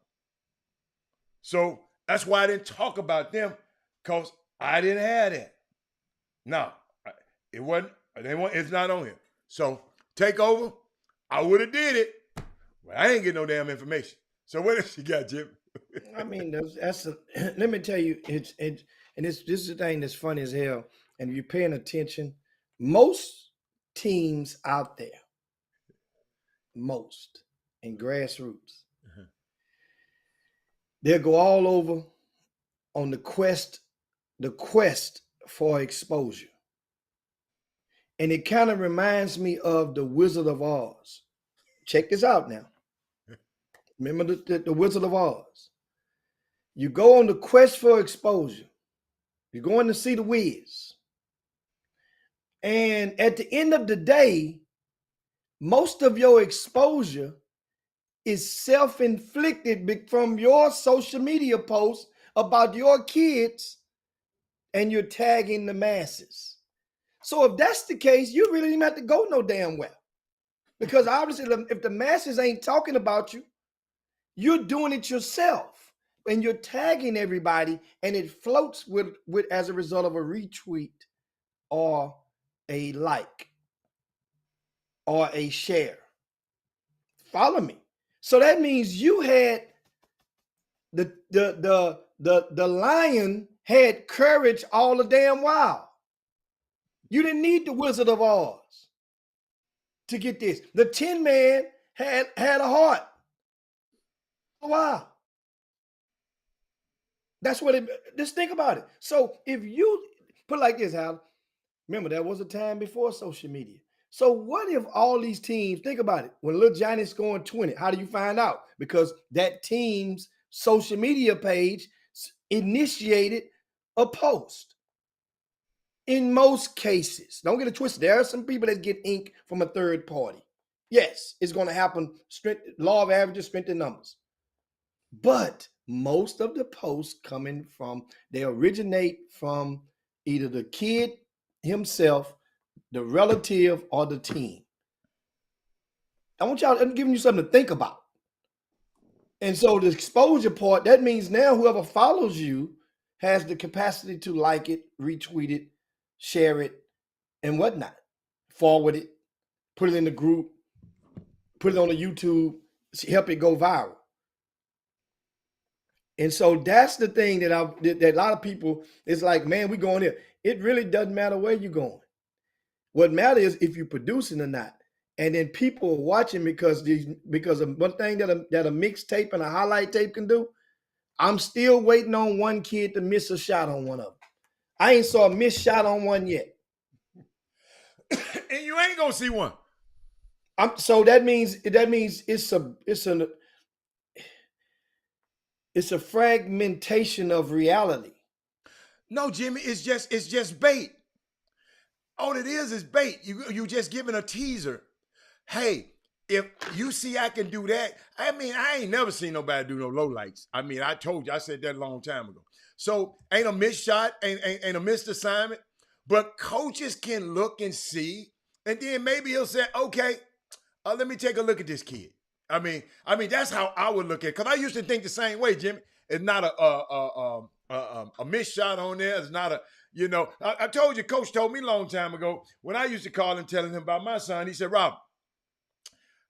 So that's why I didn't talk about them, because I didn't have that. No, it's not on here. So takeover, I would have did it, but I ain't get no damn information. So what else you got, Jim? I mean, let me tell you, this is the thing that's funny as hell. And if you're paying attention, most teams out there, most in grassroots, they'll go all over on the quest for exposure. And it kind of reminds me of the Wizard of Oz. Check this out now. Remember the Wizard of Oz? You go on the quest for exposure. You're going to see the Wiz. And at the end of the day, most of your exposure is self-inflicted from your social media posts about your kids, and you're tagging the masses. So if that's the case, you really didn't have to go no damn well. Because obviously, if the masses ain't talking about you, you're doing it yourself. And you're tagging everybody, and it floats with as a result of a retweet or a like or a share. Follow me. So that means you had the lion had courage all the damn while. You didn't need the Wizard of Oz to get this. The Tin Man had a heart. Wow. That's what just think about it. So if you put it like this, Hal, remember there was a time before social media. So what if all these teams, think about it, when Lil Johnny scoring 20, how do you find out? Because that team's social media page initiated a post. In most cases, don't get it twisted. There are some people that get ink from a third party. Yes, it's going to happen. Law of averages, strength in numbers. But most of the posts they originate from either the kid himself, the relative, or the team. I'm giving you something to think about. And so the exposure part, that means now whoever follows you has the capacity to like it, retweet it, share it, and whatnot. Forward it, put it in the group, put it on the YouTube, help it go viral. And so that's the thing that a lot of people, it's like, man, we going here. It really doesn't matter where you're going. What matters is if you're producing or not. And then people are watching because of one thing that a mixtape and a highlight tape can do. I'm still waiting on one kid to miss a shot on one of them. I ain't saw a missed shot on one yet. And you ain't gonna see one. So that means it's a fragmentation of reality. No, Jimmy, it's just bait. All it is bait. You just giving a teaser. Hey, if you see I can do that, I mean, I ain't never seen nobody do no low lights. I mean, I told you, I said that a long time ago. So ain't a missed shot, ain't a missed assignment. But coaches can look and see, and then maybe he'll say, okay, let me take a look at this kid. I mean, that's how I would look at it. Because I used to think the same way, Jimmy. It's not a missed shot on there. It's not You know, I told you, Coach told me a long time ago when I used to call him telling him about my son, he said, Rob,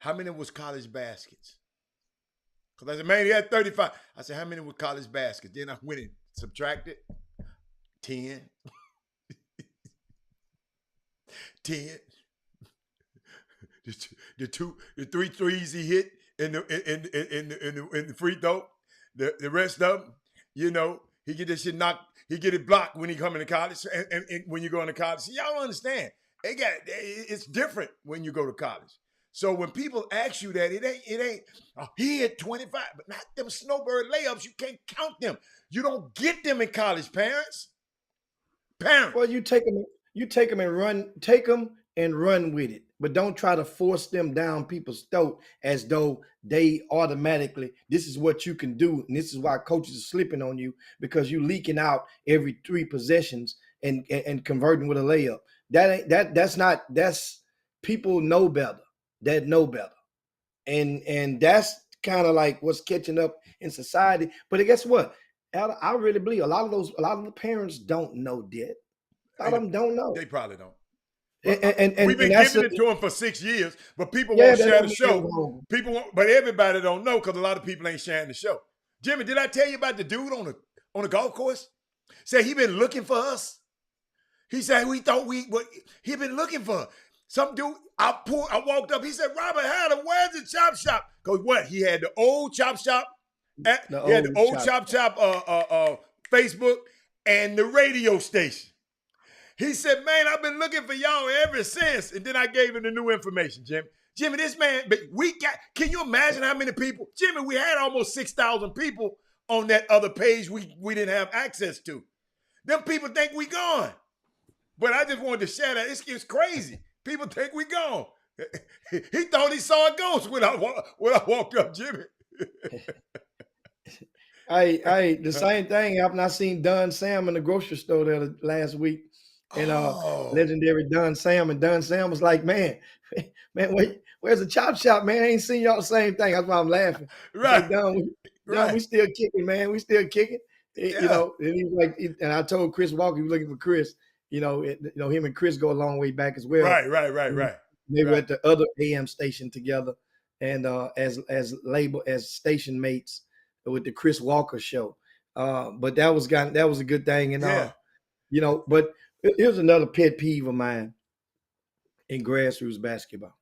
how many was college baskets? Because I said, man, he had 35. I said, how many were college baskets? Then I went and subtracted 10. 10. The three threes he hit in the free throw. The rest of them, you know, he get this shit knocked. He get it blocked when he come into college, and when you go into college. See, y'all don't understand. It's different when you go to college. So when people ask you that, it ain't. Oh, he hit 25, but not them snowbird layups. You can't count them. You don't get them in college, parents. Well, you take them and run. Take them and run with it, but don't try to force them down people's throat as though they automatically, this is what you can do, and this is why coaches are slipping on you because you leaking out every 3 possessions and converting with a layup. That's people know better. That know better, and that's kind of like what's catching up in society. But guess what? I really believe a lot of the parents don't know that. A lot of them don't know. They probably don't. And we've been giving it to them for 6 years, but people won't share the show. But everybody don't know because a lot of people ain't sharing the show. Jimmy, did I tell you about the dude on the golf course? Said he been looking for us. He said he been looking for some dude. I walked up. He said, Robert Haddon, where's the chop shop? Because what? He had the old chop shop. He had the old chop shop Facebook and the radio station. He said, man, I've been looking for y'all ever since. And then I gave him the new information, Jimmy. Jimmy, this man, can you imagine how many people? Jimmy, we had almost 6,000 people on that other page we didn't have access to. Them people think we gone. But I just wanted to share that. It's crazy. People think we gone. He thought he saw a ghost when I walked up, Jimmy. The same thing happened. I seen Don Sam in the grocery store there last week. And legendary Don Sam, and Don Sam was like, man, where's the chop shop, man? I ain't seen y'all the same thing. That's why I'm laughing. Right. Don, we still kicking, man. We still kicking. Yeah. You know, and he was like, and I told Chris Walker he was looking for Chris. You know, him and Chris go a long way back as well. Right. They were at the other AM station together, and as station mates with the Chris Walker show. But that was a good thing, and you know, but. Here's another pet peeve of mine in grassroots basketball.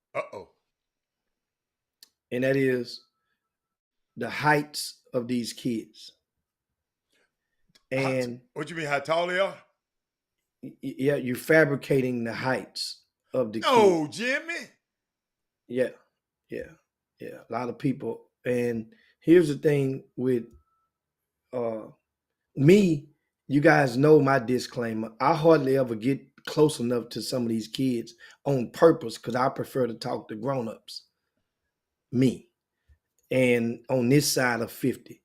And that is the heights of these kids. And what you mean, how tall they are? Yeah, you're fabricating the heights of the kids. Oh, Jimmy. Yeah. A lot of people. And here's the thing with me. You guys know my disclaimer. I hardly ever get close enough to some of these kids on purpose because I prefer to talk to grown-ups. Me. And on this side of 50,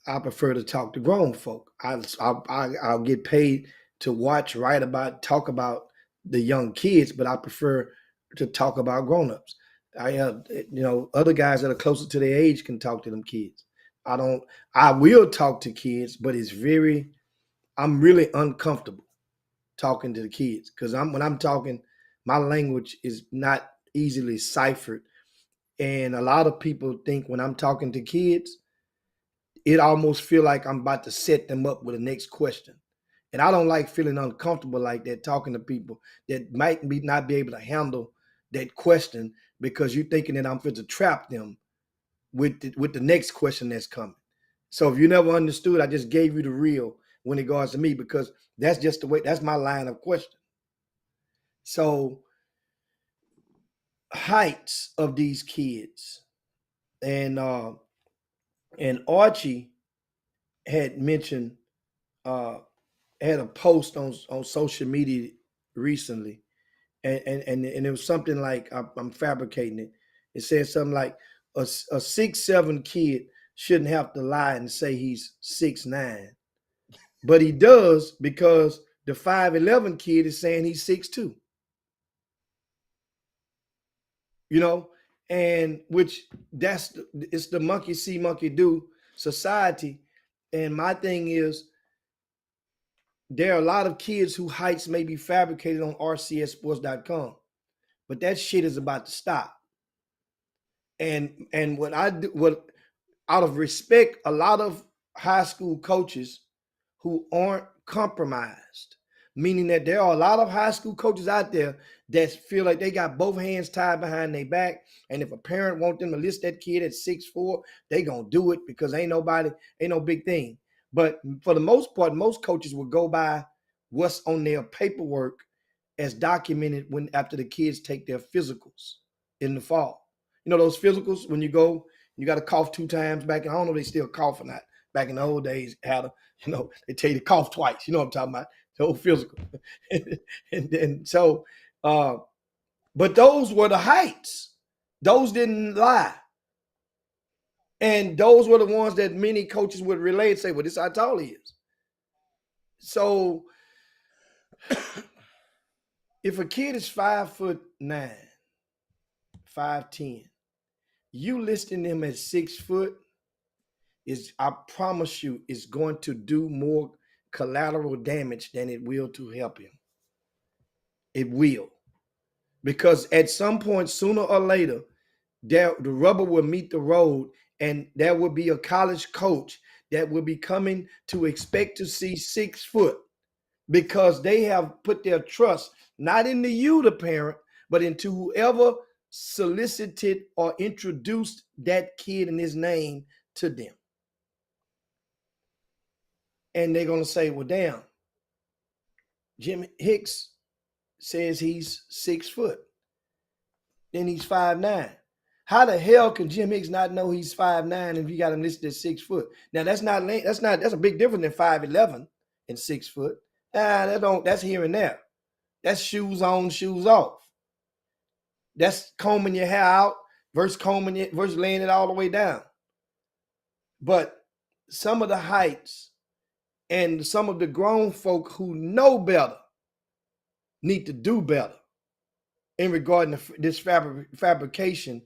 I prefer to talk to grown folk. I'll get paid to talk about the young kids, but I prefer to talk about grown-ups. I have, other guys that are closer to their age can talk to them kids. I will talk to kids, but I'm really uncomfortable talking to the kids because when I'm talking, my language is not easily ciphered. And a lot of people think when I'm talking to kids, it almost feel like I'm about to set them up with the next question. And I don't like feeling uncomfortable like that, talking to people that might not be able to handle that question because you're thinking that I'm fit to trap them with the next question that's coming. So if you never understood, I just gave you the real when it goes to me, because that's just the way, that's my line of question. So heights of these kids, and Archie had mentioned, had a post on social media recently, and it was something like, I'm fabricating it. It said something like a 6'7" kid shouldn't have to lie and say he's 6'9". But he does because the 5'11" kid is saying he's 6'2". You know, and which it's the monkey see, monkey do society. And my thing is, there are a lot of kids who heights may be fabricated on rcssports.com, but that shit is about to stop. And what I do, what out of respect, a lot of high school coaches who aren't compromised, meaning that there are a lot of high school coaches out there that feel like they got both hands tied behind their back, and if a parent want them to list that kid at 6'4", they gonna do it because ain't no big thing. But for the most part, most coaches will go by what's on their paperwork as documented when after the kids take their physicals in the fall. You know those physicals when you go, you got to cough 2 times back. I don't know if they still cough or not. Back in the old days, they tell you to cough twice. You know what I'm talking about? The whole physical. and so, but those were the heights. Those didn't lie. And those were the ones that many coaches would relay and say, well, this is how tall he is. So if a kid is 5'9", 5'10", you listing them at 6 foot is, I promise you, is going to do more collateral damage than it will to help him. It will. Because at some point, sooner or later, the rubber will meet the road, and there will be a college coach that will be coming to expect to see 6 foot because they have put their trust not into you, the parent, but into whoever solicited or introduced that kid and his name to them. And they're going to say, well, damn, Jim Hicks says he's 6 foot. Then he's 5'9". How the hell can Jim Hicks not know he's 5'9" if you got him listed at 6 foot? Now that's a big difference than 5'11" and 6 foot. That's here and there. That's shoes on, shoes off. That's combing your hair out versus laying it all the way down. But some of the heights and some of the grown folk who know better need to do better in regard to this fabrication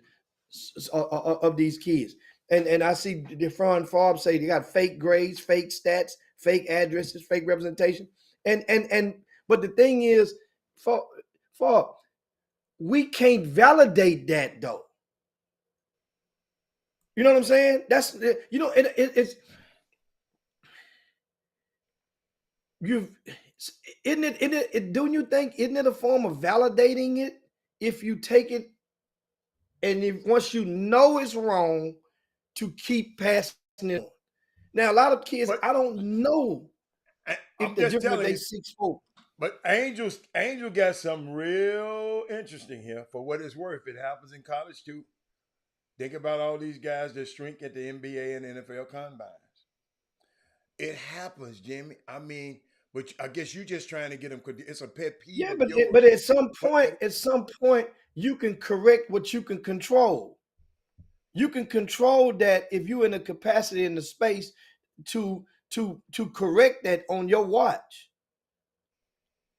of these kids. And I see DeFron Forbes say they got fake grades, fake stats, fake addresses, fake representation. But the thing is, for we can't validate that though. You know what I'm saying? That's it's don't you think, isn't it a form of validating it if you take it and if once you know it's wrong to keep passing it on? Now a lot of kids, I don't know if they're different, they 6'4". But Angel got something real interesting here for what it's worth. It happens in college too. Think about all these guys that shrink at the NBA and NFL combines. It happens, Jimmy. I mean, but I guess you're just trying to get them. It's a pet peeve. Yeah, but at some point, you can correct what you can control. You can control that if you're in a capacity in the space to correct that on your watch.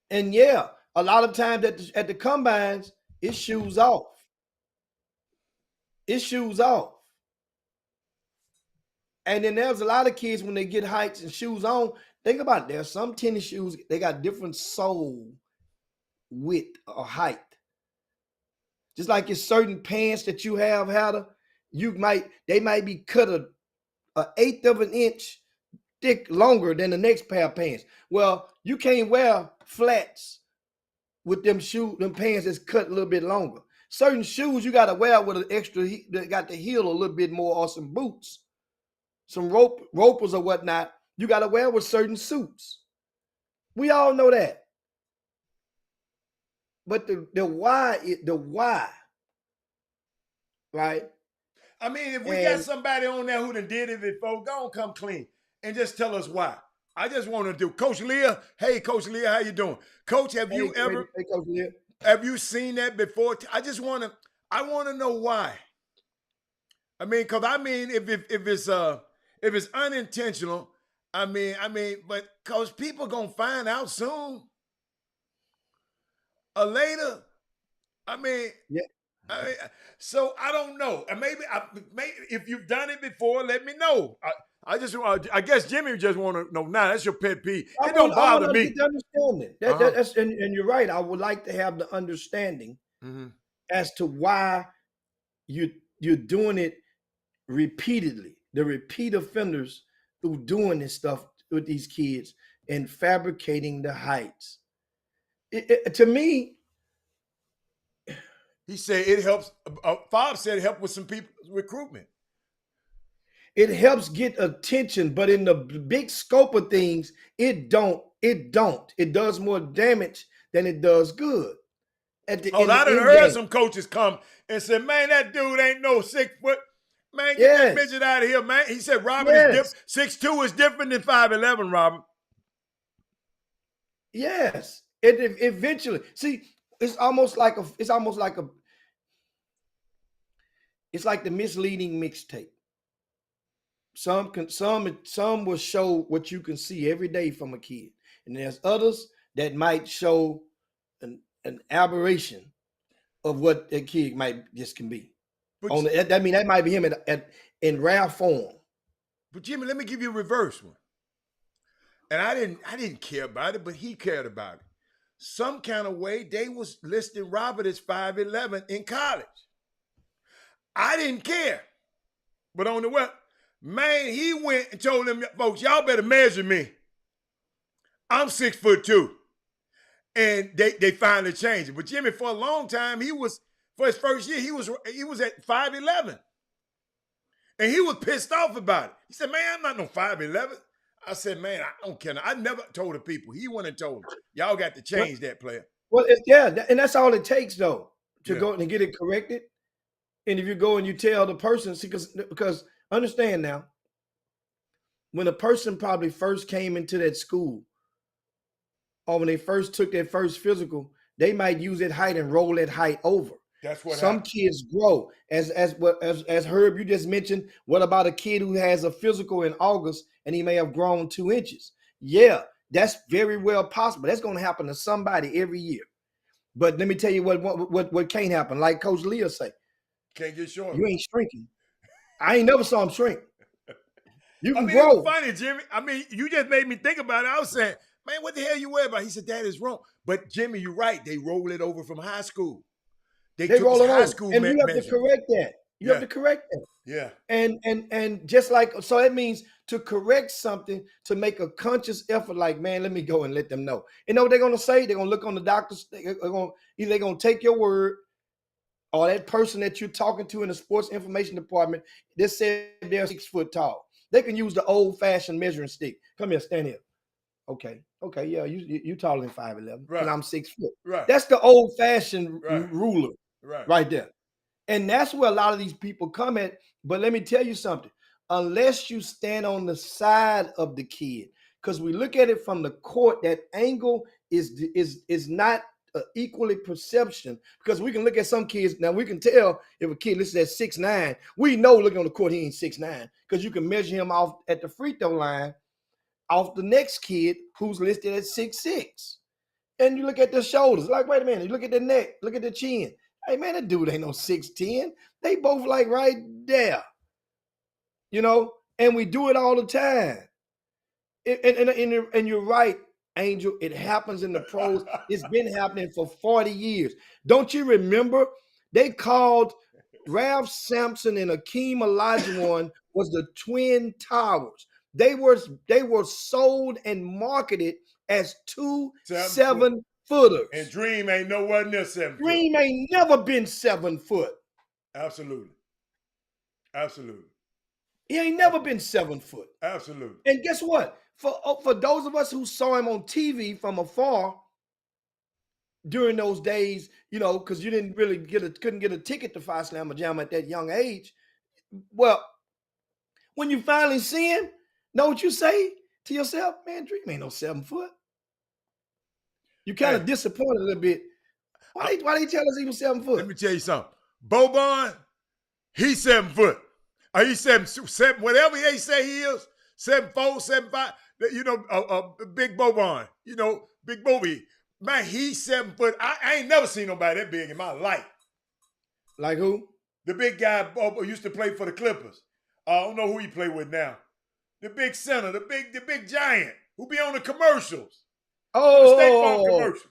And yeah, a lot of times at the combines, it's shoes off. It's shoes off. And then there's a lot of kids when they get heights and shoes on. Think about it. There's some tennis shoes, they got different sole width or height. Just like it's certain pants that you have, they might be cut an 1/8 of an inch thick longer than the next pair of pants. Well, you can't wear flats with them pants that's cut a little bit longer. Certain shoes you got to wear with an extra, that got the heel a little bit more, or some boots, some ropers or whatnot. You got to wear with certain suits. We all know that. But the why, right? I mean, if we got somebody on there who done did it before, go on, come clean and just tell us why. I just want to do. Coach Leah, hey, Coach Leah, how you doing? Coach, have you ever? Hey, Coach Leah. Have you seen that before? I want to know why. I mean, because if it's unintentional, but because people gonna find out soon or later. Yeah. So I don't know. And maybe if you've done it before, let me know. I guess Jimmy just want to know now. That's your pet peeve. It I don't bother want to me. get the understanding. That's and you're right. I would like to have the understanding as to why you're doing it repeatedly. The repeat offenders who doing this stuff with these kids and fabricating the heights. To me, he said it helps. Fob said it helped with some people's recruitment. it helps get attention, but in the big scope of things, it don't. It does more damage than it does good. I done heard some coaches come and say, "Man, that dude ain't no 6 foot. Man, get that midget out of here, man." He said, "Robert is different. 6'2" is different than 5'11", Robert." Yes, it eventually. See, it's like the misleading mixtape. Some will show what you can see every day from a kid, and there's others that might show an aberration of what a kid might just can be. That might be him in rare form. But Jimmy, let me give you a reverse one. And I didn't care about it, but he cared about it. Some kind of way they was listing Robert as 5'11" in college. I didn't care. But on the web, man, he went and told them, "Folks, y'all better measure me. I'm 6'2". And they finally changed it. But Jimmy, for a long time, for his first year, he was at 5'11". And he was pissed off about it. He said, "Man, I'm not no 5'11". I said, "Man, I don't care." I never told the people. He went and told them, "Y'all got to change that, player." Well, and that's all it takes, though, to go and get it corrected. And if you go and you tell the person, see, because understand now, when a person probably first came into that school, or when they first took their first physical, they might use that height and roll that height over. That's what some happens. Kids grow. As Herb, you just mentioned, what about a kid who has a physical in August and he may have grown 2 inches? Yeah, that's very well possible. That's going to happen to somebody every year. But let me tell you what can't happen. Like Coach Leah say, can't get short. You ain't shrinking. I ain't never saw him shrink. You can grow. It was funny, Jimmy. You just made me think about it. I was saying, "Man, what the hell you worried about?" He said, "That is wrong." But Jimmy, you're right. They roll it over from high school. They roll it high school, and you have to correct that. You have to correct that. Yeah. And just like, so that means to correct something, to make a conscious effort, like, man, let me go and let them know. You know what they're going to say? They're going to look on the doctors. Either they're going to take your word, or that person that you're talking to in the sports information department, they said they're 6 foot tall. They can use the old-fashioned measuring stick. Come here, stand here. Okay, yeah, you taller than 5'11", right? And I'm 6 foot. Right. That's the old-fashioned ruler, right there. And that's where a lot of these people come at. But let me tell you something. Unless you stand on the side of the kid, because we look at it from the court, that angle is not equally perception. Because we can look at some kids, now we can tell if a kid listed at 6'9", we know looking on the court he ain't 6'9", because you can measure him off at the free throw line off the next kid who's listed at 6'6". And you look at the shoulders, like, wait a minute, you look at the neck, look at the chin. Hey, man, that dude ain't no 6'10". They both like right there. And we do it all the time. And you're right, Angel, it happens in the pros. It's been happening for 40 years. Don't you remember? They called Ralph Sampson and Akeem Olajuwon was the Twin Towers. They were sold and marketed as 2 7-footers. And Dream ain't nowhere near 7 foot. Dream ain't never been 7 foot. Absolutely. He ain't never been 7 foot. Absolutely. And guess what? For those of us who saw him on TV from afar during those days, because you didn't really couldn't get a ticket to Phi Slamma Jam at that young age. Well, when you finally see him, know what you say to yourself? Man, Dream ain't no 7 foot. You kind of disappointed a little bit. Why they tell us he was 7 foot? Let me tell you something. Boban, he's 7 foot. He's 7, whatever they say he is, 7'4", 7'5". Big Boban. Big Bobby. Man, he's 7 foot. I ain't never seen nobody that big in my life. Like who? The big guy Bobo used to play for the Clippers. I don't know who he play with now. The big center, the big giant who be on the commercials. The State Farm commercial.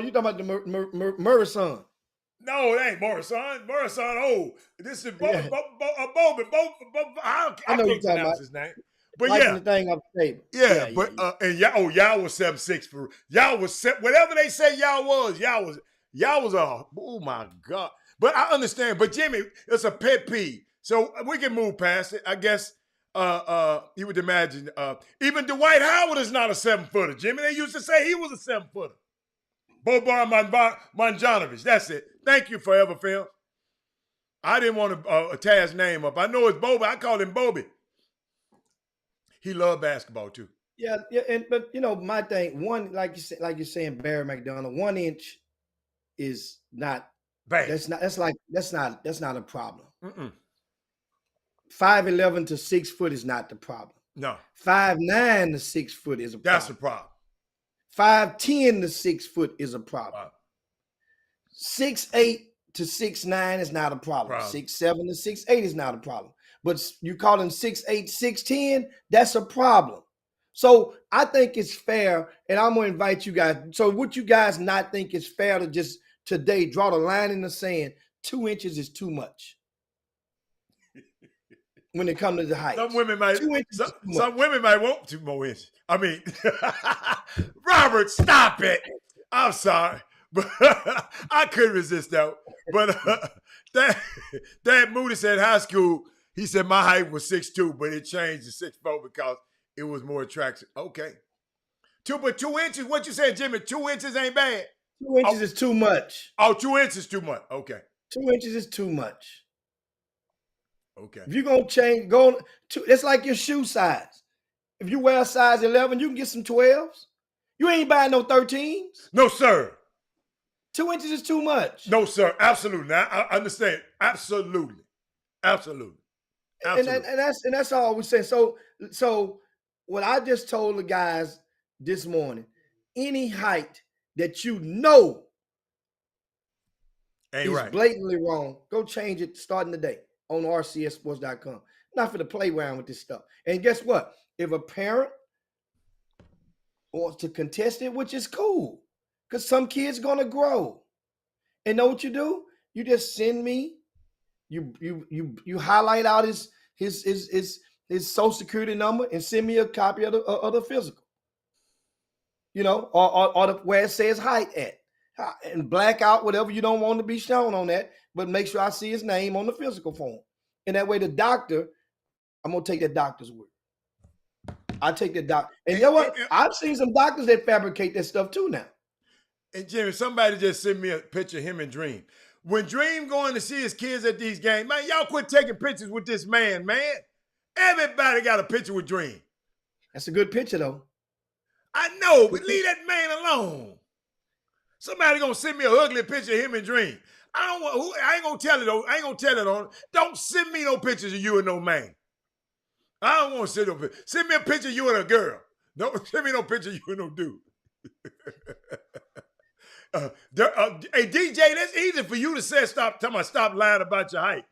You talking about the Murray son? No, it ain't Morrison. Morrison, this is Yeah. Bobby. I know you can't talking pronounce about. his name. But Liking yeah, the thing off the table. yeah, but and y'all was 7'6" for y'all was whatever they say y'all was oh my God. But I understand. But Jimmy, it's a pet peeve. So we can move past it. I guess you would imagine even Dwight Howard is not a 7-footer. Jimmy, they used to say he was a 7-footer. Boban Marjanovic. That's it. Thank you, Forever Film. I didn't want to tear his name up. I know it's Boba. I call him Bobby. He loved basketball too. Yeah, but my thing, like you're saying, Barry McDonald, 1 inch is not bad. That's not a problem. 5'11" to 6 foot is not the problem. No. 5'9" to 6 foot is a problem. That's a problem. 5'10" to 6 foot is a problem. Wow. 6'8" to 6'9" is not a problem. 6'7" to 6'8" is not a problem. But you call him 6'8", 6'10", that's a problem. So I think it's fair, and I'm going to invite you guys. So would you guys not think it's fair to just today draw the line in the sand? 2 inches is too much when it comes to the height. Some women might. 2 inches some women might want 2 more inches. I mean, Robert, stop it. I'm sorry, but I couldn't resist that. But Dad Moody said high school. He said my height was 6'2", but it changed to 6'4" because it was more attractive. Okay. 2 inches, what you said, Jimmy? 2 inches ain't bad. 2 inches is too much. 2 inches too much. Okay. 2 inches is too much. Okay. If you're going to change, it's like your shoe size. If you wear a size 11, you can get some 12s. You ain't buying no 13s. No, sir. 2 inches is too much. No, sir. Absolutely. I understand. Absolutely. Absolutely. And that's all we're saying. So what I just told the guys this morning, any height that you know ain't is right, blatantly wrong, go change it starting today on rcssports.com. Not for the play around with this stuff. And guess what? If a parent wants to contest it, which is cool, because some kids gonna grow. And know what you do? You just send me. You highlight out his social security number and send me a copy of the physical. Or where it says height at, and black out whatever you don't want to be shown on that, but make sure I see his name on the physical form. And that way the doctor, I'm gonna take that doctor's word. I take the doctor. And you know what? I've seen some doctors that fabricate that stuff too now. And Jimmy, somebody just sent me a picture of him and Dream. When Dream going to see his kids at these games, man, y'all quit taking pictures with this man. Everybody got a picture with Dream. That's a good picture, though. I know, but leave that man alone. Somebody gonna send me a ugly picture of him and Dream. I ain't gonna tell it though. I ain't gonna tell it on. Don't send me no pictures of you and no man. I don't want to send no picture. Send me a picture of you and a girl. Don't send me no picture of you and no dude. Hey DJ, that's easy for you to say. Stop lying about your height.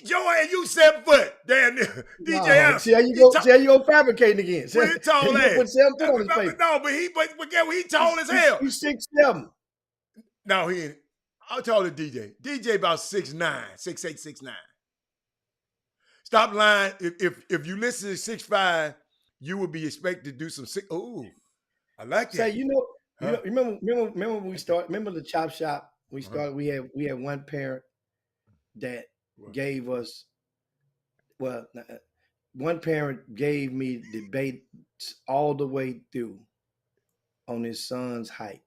Joanne, you 7 foot. Damn, DJ Adams. See how you go fabricating again. Well, he tall ass. Put 7 foot on his face. No, but get what? He tall as hell. He's 6'7". No, he ain't. How tall is DJ? DJ about 6'9", 6'8", 6'9". Stop lying. If you listen to 6'5", you would be expected to do some six. Oh, I like that. Say, remember when we started? Remember the chop shop? We started. We had one parent that gave us. Well, one parent gave me debate all the way through on his son's height,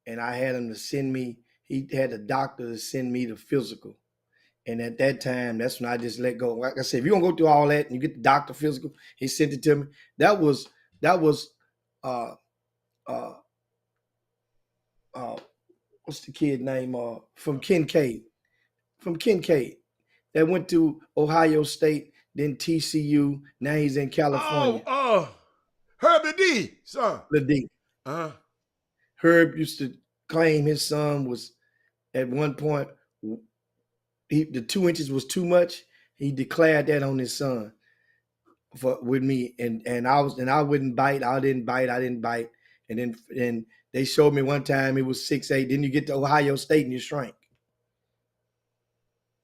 and I had him to send me. He had a doctor to send me the physical. And at that time, that's when I just let go. Like I said, if you're gonna go through all that and you get the doctor physical, he sent it to me. That was what's the kid name? From Kincaid. That went to Ohio State, then TCU. Now he's in California. Herb the D, son. The D. Herb used to claim his son was at one point. The 2 inches was too much. He declared that on his son. with me, and I wouldn't bite. I didn't bite. And then they showed me one time it was 6'8". Then you get to Ohio State and you shrink.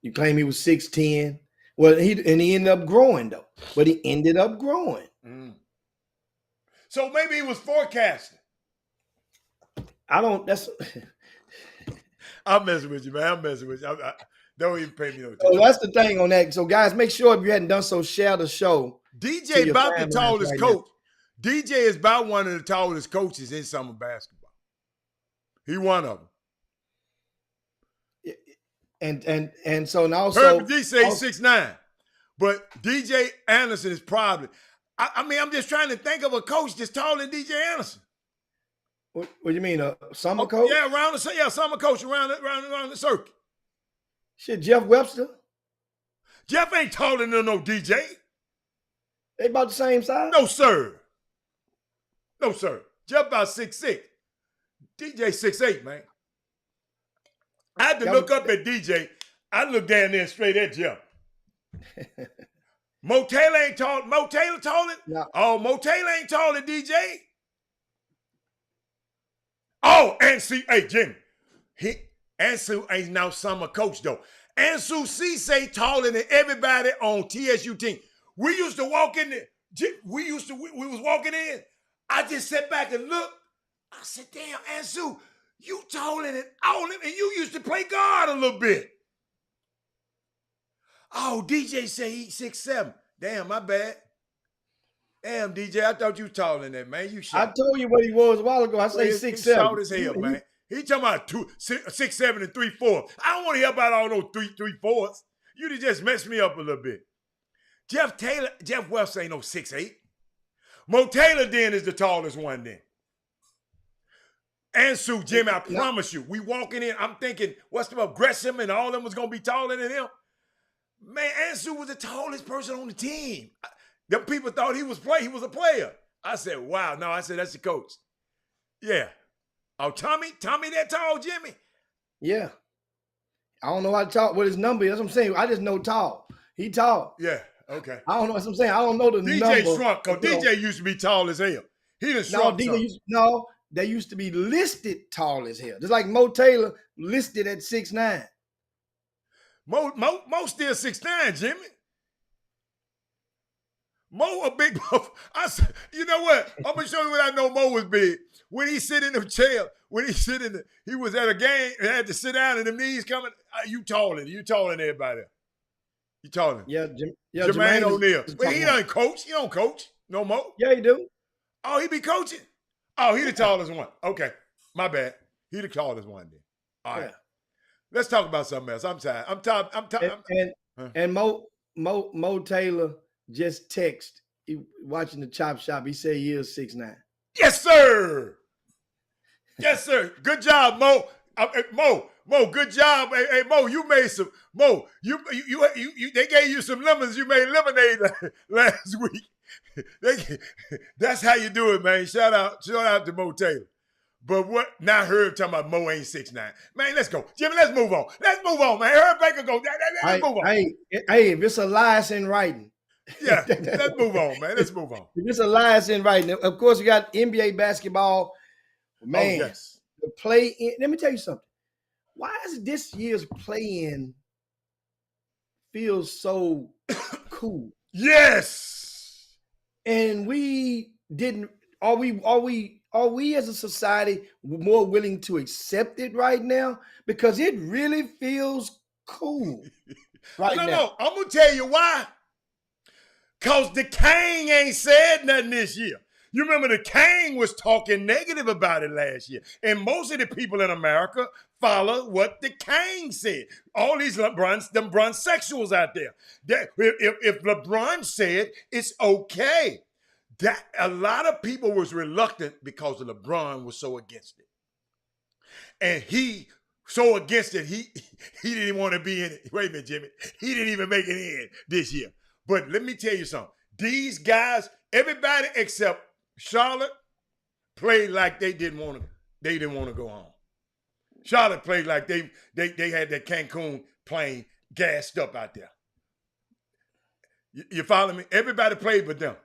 You claim he was 6'10". Well, he ended up growing though. But he ended up growing. Mm. So maybe he was forecasting. That's I'm messing with you, man. I'm messing with you. Don't even pay me no attention. so that's the thing on that. So guys, make sure if you hadn't done so, share the show. DJ about the tallest right coach. DJ is about one of the tallest coaches in summer basketball. He one of them. And so now also Herbert G say 6'9", but DJ Anderson is probably. I mean, I'm just trying to think of a coach that's taller than DJ Anderson. What do you mean, a summer coach? Yeah, summer coach around the circuit. Shit, Jeff Webster. Jeff ain't taller than no DJ. They about the same size? No, sir. No, sir. Jeff about 6'6". DJ 6'8", man. I had to look up at DJ. I looked down there straight at Jeff. Mo Taylor ain't tall. Mo Taylor taller? No. Oh, Mo Taylor ain't taller than DJ. Oh, Ansu, hey, Jimmy. Ansu ain't now summer coach, though. Ansu Cisse taller than everybody on TSU team. We used to walk in there. We was walking in. I just sat back and looked. I said, damn, Ansu, you taller than all of them, and you used to play guard a little bit. Oh, DJ say he's 6'7". Damn, my bad. Damn, DJ, I thought you taller than that, man. You short. I told you what he was a while ago. I say 6'7". He's short as hell, man. He talking about 6'7" and 3/4. I don't want to hear about all those 3/4. You just messed me up a little bit. Jeff Webster ain't no 6'8". Mo Taylor then is the tallest one then. Ansu, Jimmy, I promise you, we walking in, I'm thinking, what's the Gresham and all of them was going to be taller than him? Man, Ansu was the tallest person on the team. The people thought he was a player. I said, wow. No, I said, that's the coach. Yeah. Oh, Tommy that tall, Jimmy? Yeah. I don't know how to talk, what his number is. That's what I'm saying. I just know tall. He tall. Yeah, okay. I don't know what I'm saying. I don't know the number. DJ shrunk, because DJ used to be tall as hell. He done shrunk. They used to be listed tall as hell. Just like Mo Taylor listed at 6'9". Mo still 6'9", Jimmy. Mo a big Mo. I said, you know what? I'm gonna show you what I know Mo was big. When he sit in the chair, he was at a game and had to sit down and the knees coming. You taller than everybody. You taller. Yeah, Jermaine O'Neal. But he doesn't coach. He don't coach no more. Yeah, he do. Oh, he be coaching? Oh, he the tallest one. Okay. My bad. He the tallest one then. All right. Let's talk about something else. I'm tired. I'm tired. And Mo Taylor just text. He watching the Chop Shop. He said he is 6'9". Yes, sir. Yes, sir. Good job, Mo. Mo, good job. Hey, Mo, you made some. Mo, you they gave you some lemons. You made lemonade last week. That's how you do it, man. Shout out to Mo Taylor. But what? Now Herb talking about Mo ain't 6'9". Man, let's go, Jimmy. Let's move on. Let's move on, man. Herb Baker go. Let's move on. Hey, if it's a lie, it's in writing. Yeah, let's move on, man. Let's move on. If it's a lie, it's in writing. Of course, you got NBA basketball. Man, yes. The play-in. Let me tell you something. Why is this year's play-in feels so cool? Yes. And we didn't. Are we as a society more willing to accept it right now? Because it really feels cool right now. No. I'm gonna tell you why. Cause the King ain't said nothing this year. You remember the King was talking negative about it last year. And most of the people in America follow what the King said. All these them sexuals out there. If LeBron said it's okay, that a lot of people was reluctant because LeBron was so against it. And he so against it, he didn't even want to be in it. Wait a minute, Jimmy. He didn't even make it in this year. But let me tell you something. These guys, everybody except Charlotte, played like they didn't want to go home. Charlotte played like they had that Cancun plane gassed up out there. You follow me? Everybody played but them.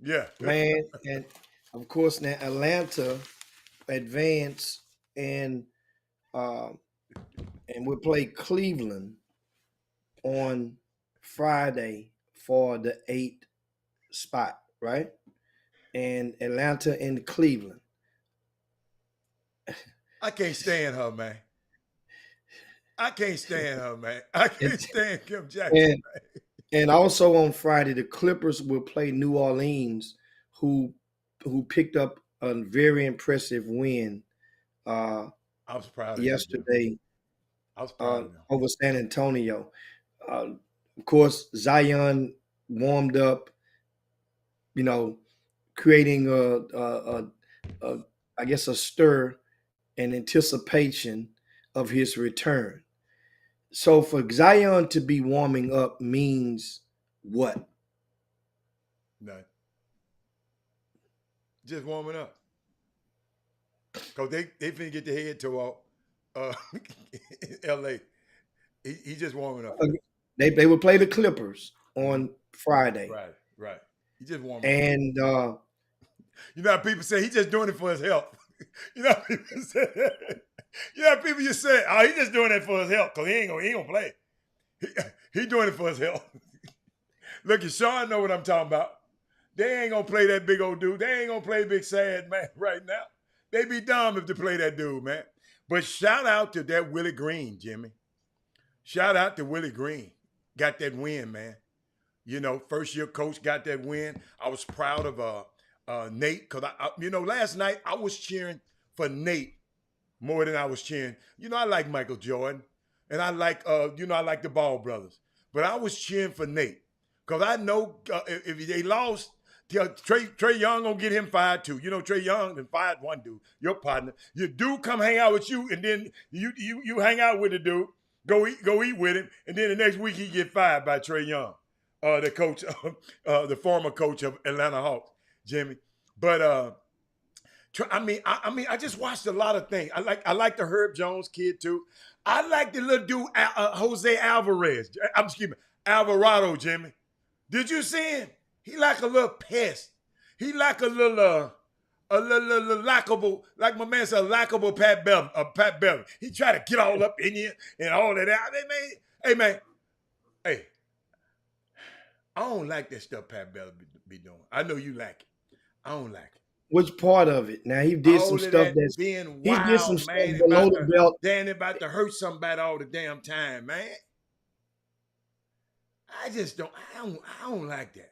Yeah. Man, and of course now Atlanta advanced um, and we play Cleveland on Friday for the 8th spot, right? And Atlanta and Cleveland. I can't stand her, man. I can't stand her, man. I can't stand Kim Jackson. And also on Friday, the Clippers will play New Orleans, who picked up a very impressive win I was proud of yesterday I was proud of them. over San Antonio. Of course, Zion warmed up, creating I guess a stir and anticipation of his return. So for Zion to be warming up means what? None. Just warming up. Because they finna get the head to LA. He just warming up. They will play the Clippers on Friday. Right. He just warming up. And you know how people say he's just doing it for his health. You know how people say people just say, oh, he's just doing it for his health because he ain't gonna play. He doing it for his health. Look, Sean know what I'm talking about. They ain't gonna play that big old dude. They ain't gonna play Big Sad Man right now. They be dumb if they play that dude, man. But shout out to that Willie Green, Jimmy. Shout out to Willie Green. Got that win, man. First year coach got that win. I was proud of Nate because last night I was cheering for Nate more than I was cheering. I like Michael Jordan and I like I like the Ball brothers, but I was cheering for Nate because I know if they lost, Trae Young gonna get him fired too. Trae Young then fired one dude, your partner. Your dude come hang out with you, and then you hang out with the dude, go eat with him, and then the next week he get fired by Trae Young, the coach, the former coach of Atlanta Hawks, Jimmy. But I just watched a lot of things. I like the Herb Jones kid too. I like the little dude Jose Alvarez. Alvarado, Jimmy. Did you see him? He like a little pest. He like a little likable, like my man said, likable Pat Beverly. He try to get all up in you and all of that. Hey man, I don't like that stuff Pat Beverly be doing. I know you like it. I don't like it. Which part of it? Now he did some stuff that's being wild, he did some stuff man, below the belt. Then about to hurt somebody all the damn time, man. I don't like that.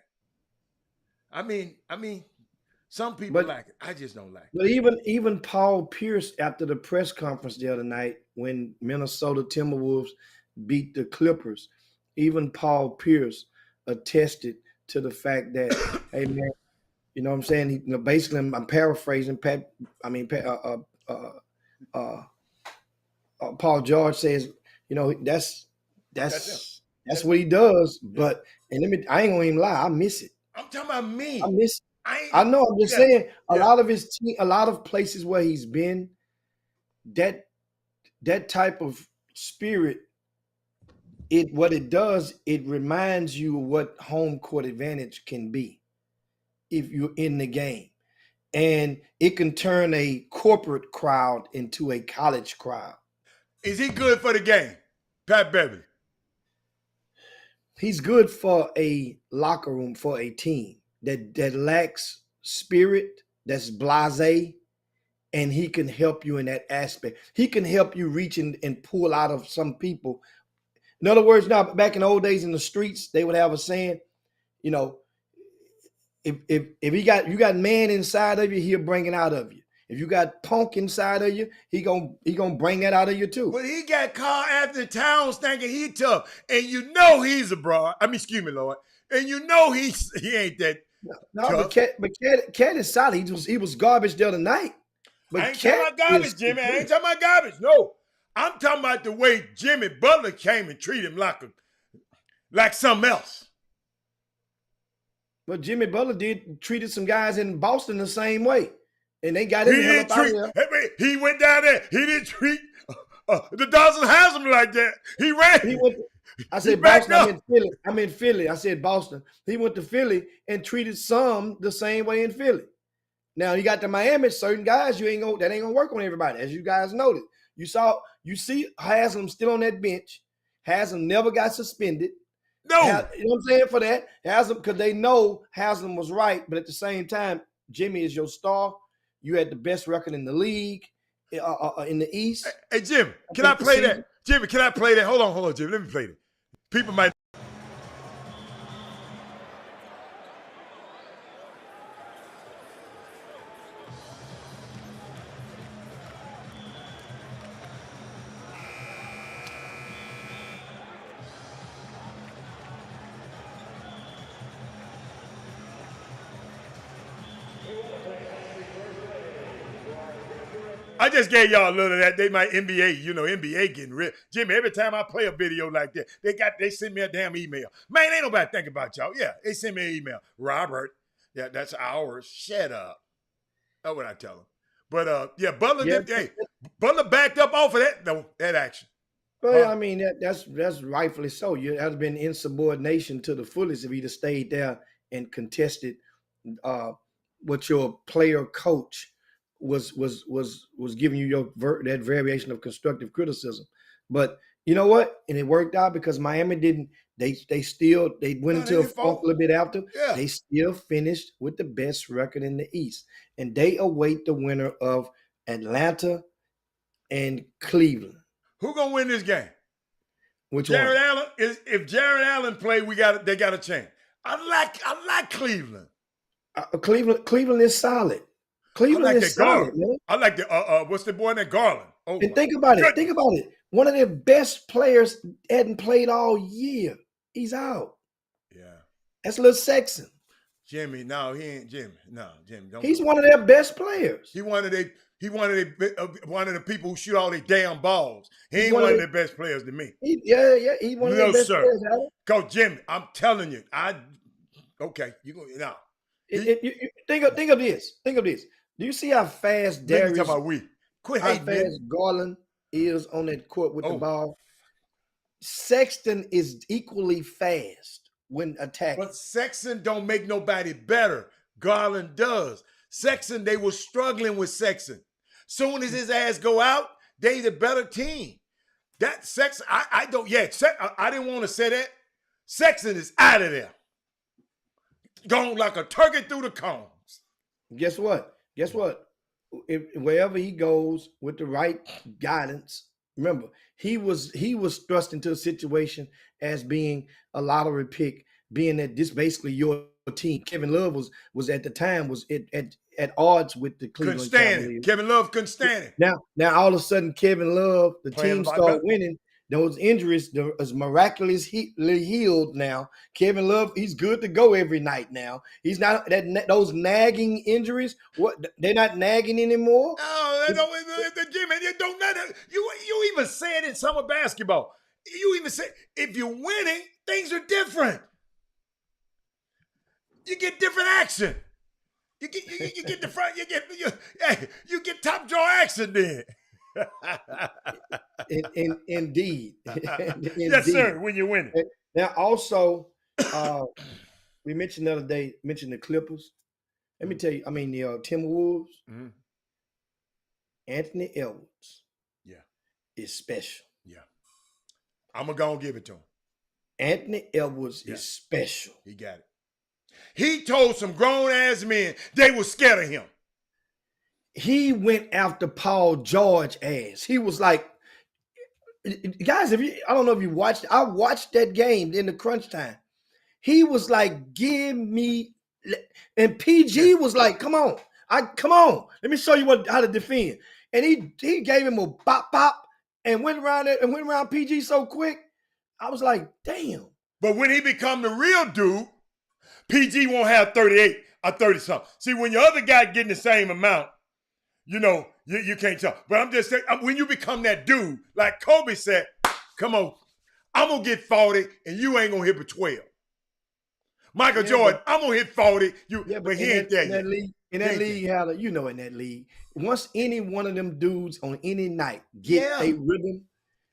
I mean, some people like it. I just don't like it. But even Paul Pierce after the press conference the other night when Minnesota Timberwolves beat the Clippers, even Paul Pierce attested to the fact that, hey man, you know what I'm saying? Basically, I'm paraphrasing. Paul George says, that's what he does. But I ain't gonna even lie, I miss it. I'm talking about me. I miss it. I know. I'm just saying. A lot of his team, a lot of places where he's been, that type of spirit. What it does, it reminds you of what home court advantage can be if you're in the game. And it can turn a corporate crowd into a college crowd. Is he good for the game, Pat Beverly? He's good for a locker room, for a team that lacks spirit, that's blasé, and he can help you in that aspect. He can help you reach and pull out of some people. In other words, now back in the old days in the streets, they would have a saying, if you got man inside of you, he'll bring it out of you. If you got punk inside of you, he gonna bring that out of you too. But he got Carl Anthony Towns thinking he tough, and he's a broad. Excuse me, Lord, and he ain't that. No, but Cat is solid. He was garbage the other night. But I ain't talking about garbage, Jimmy. I ain't talking about garbage. No, I'm talking about the way Jimmy Butler came and treated him like something else. But Jimmy Butler treated some guys in Boston the same way, and they got him the hell up out of there. He went down there. He didn't treat the Dawson Haslam like that. He ran. I said backed Boston. I'm up. in Philly. I'm in Philly. I said Boston. He went to Philly and treated some the same way in Philly. Now you got to Miami, certain guys that ain't gonna work on everybody, as you guys noted. You see Haslam still on that bench. Haslam never got suspended. No. You know what I'm saying for that? Haslam, because they know Haslam was right, but at the same time, Jimmy is your star. You had the best record in the league in the East. Hey, Jim, can I play that? Jimmy, can I play that? Hold on, Jimmy. Let me play it. People might. I just gave y'all a little of that. They might NBA, NBA getting real. Jimmy, every time I play a video like that, they send me a damn email. Man, ain't nobody thinking about y'all. Yeah, they send me an email. Robert, yeah, that's ours. Shut up. That's what I tell them. But yeah, Butler backed up off of that action. Well, I mean that's rightfully so. You has been insubordination to the fullest if he'd have stayed there and contested what your player coach was giving you that variation of constructive criticism. But you know what? And it worked out because Miami didn't. They went into a funk a little bit after. Yeah. They still finished with the best record in the East, and they await the winner of Atlanta and Cleveland. Who gonna win this game? Which Jared one? Allen. If Jared Allen play, they got a chance. I like Cleveland. Cleveland is solid. Cleveland is solid, man. I like the what's the boy named Garland? Oh, and think about it. One of their best players hadn't played all year. He's out. Yeah. That's Lil Sexton. Jimmy, no, he ain't Jimmy. No, Jimmy, don't. He's one of their best players. He one of the people who shoot all these damn balls. He ain't one of their best players to me. He's one of their best players. Coach Jimmy, I'm telling you, you go now. Think of this. Do you see how fast Darius? How fast Garland is on that court with the ball? Sexton is equally fast when attacking. But Sexton don't make nobody better. Garland does. Sexton, they were struggling with Sexton. Soon as his ass go out, they the better team. That Sexton, I didn't want to say that. Sexton is out of there. Gone like a turkey through the combs. Guess what? Wherever he goes with the right guidance, remember, he was thrust into a situation as being a lottery pick, being that this basically your team. Kevin Love was at the time at odds with the Cleveland Cavaliers. Kevin Love couldn't stand it. Now all of a sudden, Kevin Love, the team started winning. Those injuries is miraculously healed now. Kevin Love, he's good to go every night now. He's not those nagging injuries. What, they're not nagging anymore? Oh, Jimmy, you don't know that. You even said in summer basketball. You even said if you're winning, things are different. You get different action. You get the front. You get top draw action then. Indeed. Yes, sir, when you're winning. Now, also, we mentioned the other day, the Clippers. Let me tell you, the Timberwolves, Anthony Edwards is special. Yeah. I'm going to go and give it to him. Anthony Edwards is special. He got it. He told some grown-ass men they were scared of him. He went after Paul George ass. He was like, guys, I don't know if you watched, I watched that game in the crunch time. He was like, give me, and PG was like, come on, let me show you how to defend. And he gave him a bop and went around PG so quick. I was like, damn. But when he become the real dude, PG won't have 38 or 30-something. See, when your other guy getting the same amount, you can't tell. But I'm just saying, when you become that dude, like Kobe said, come on, I'm going to get 40 and you ain't going to hit but 12. Michael Jordan, I'm going to hit 40, but he ain't there yet. In that league, in that league, once any one of them dudes on any night get a rhythm,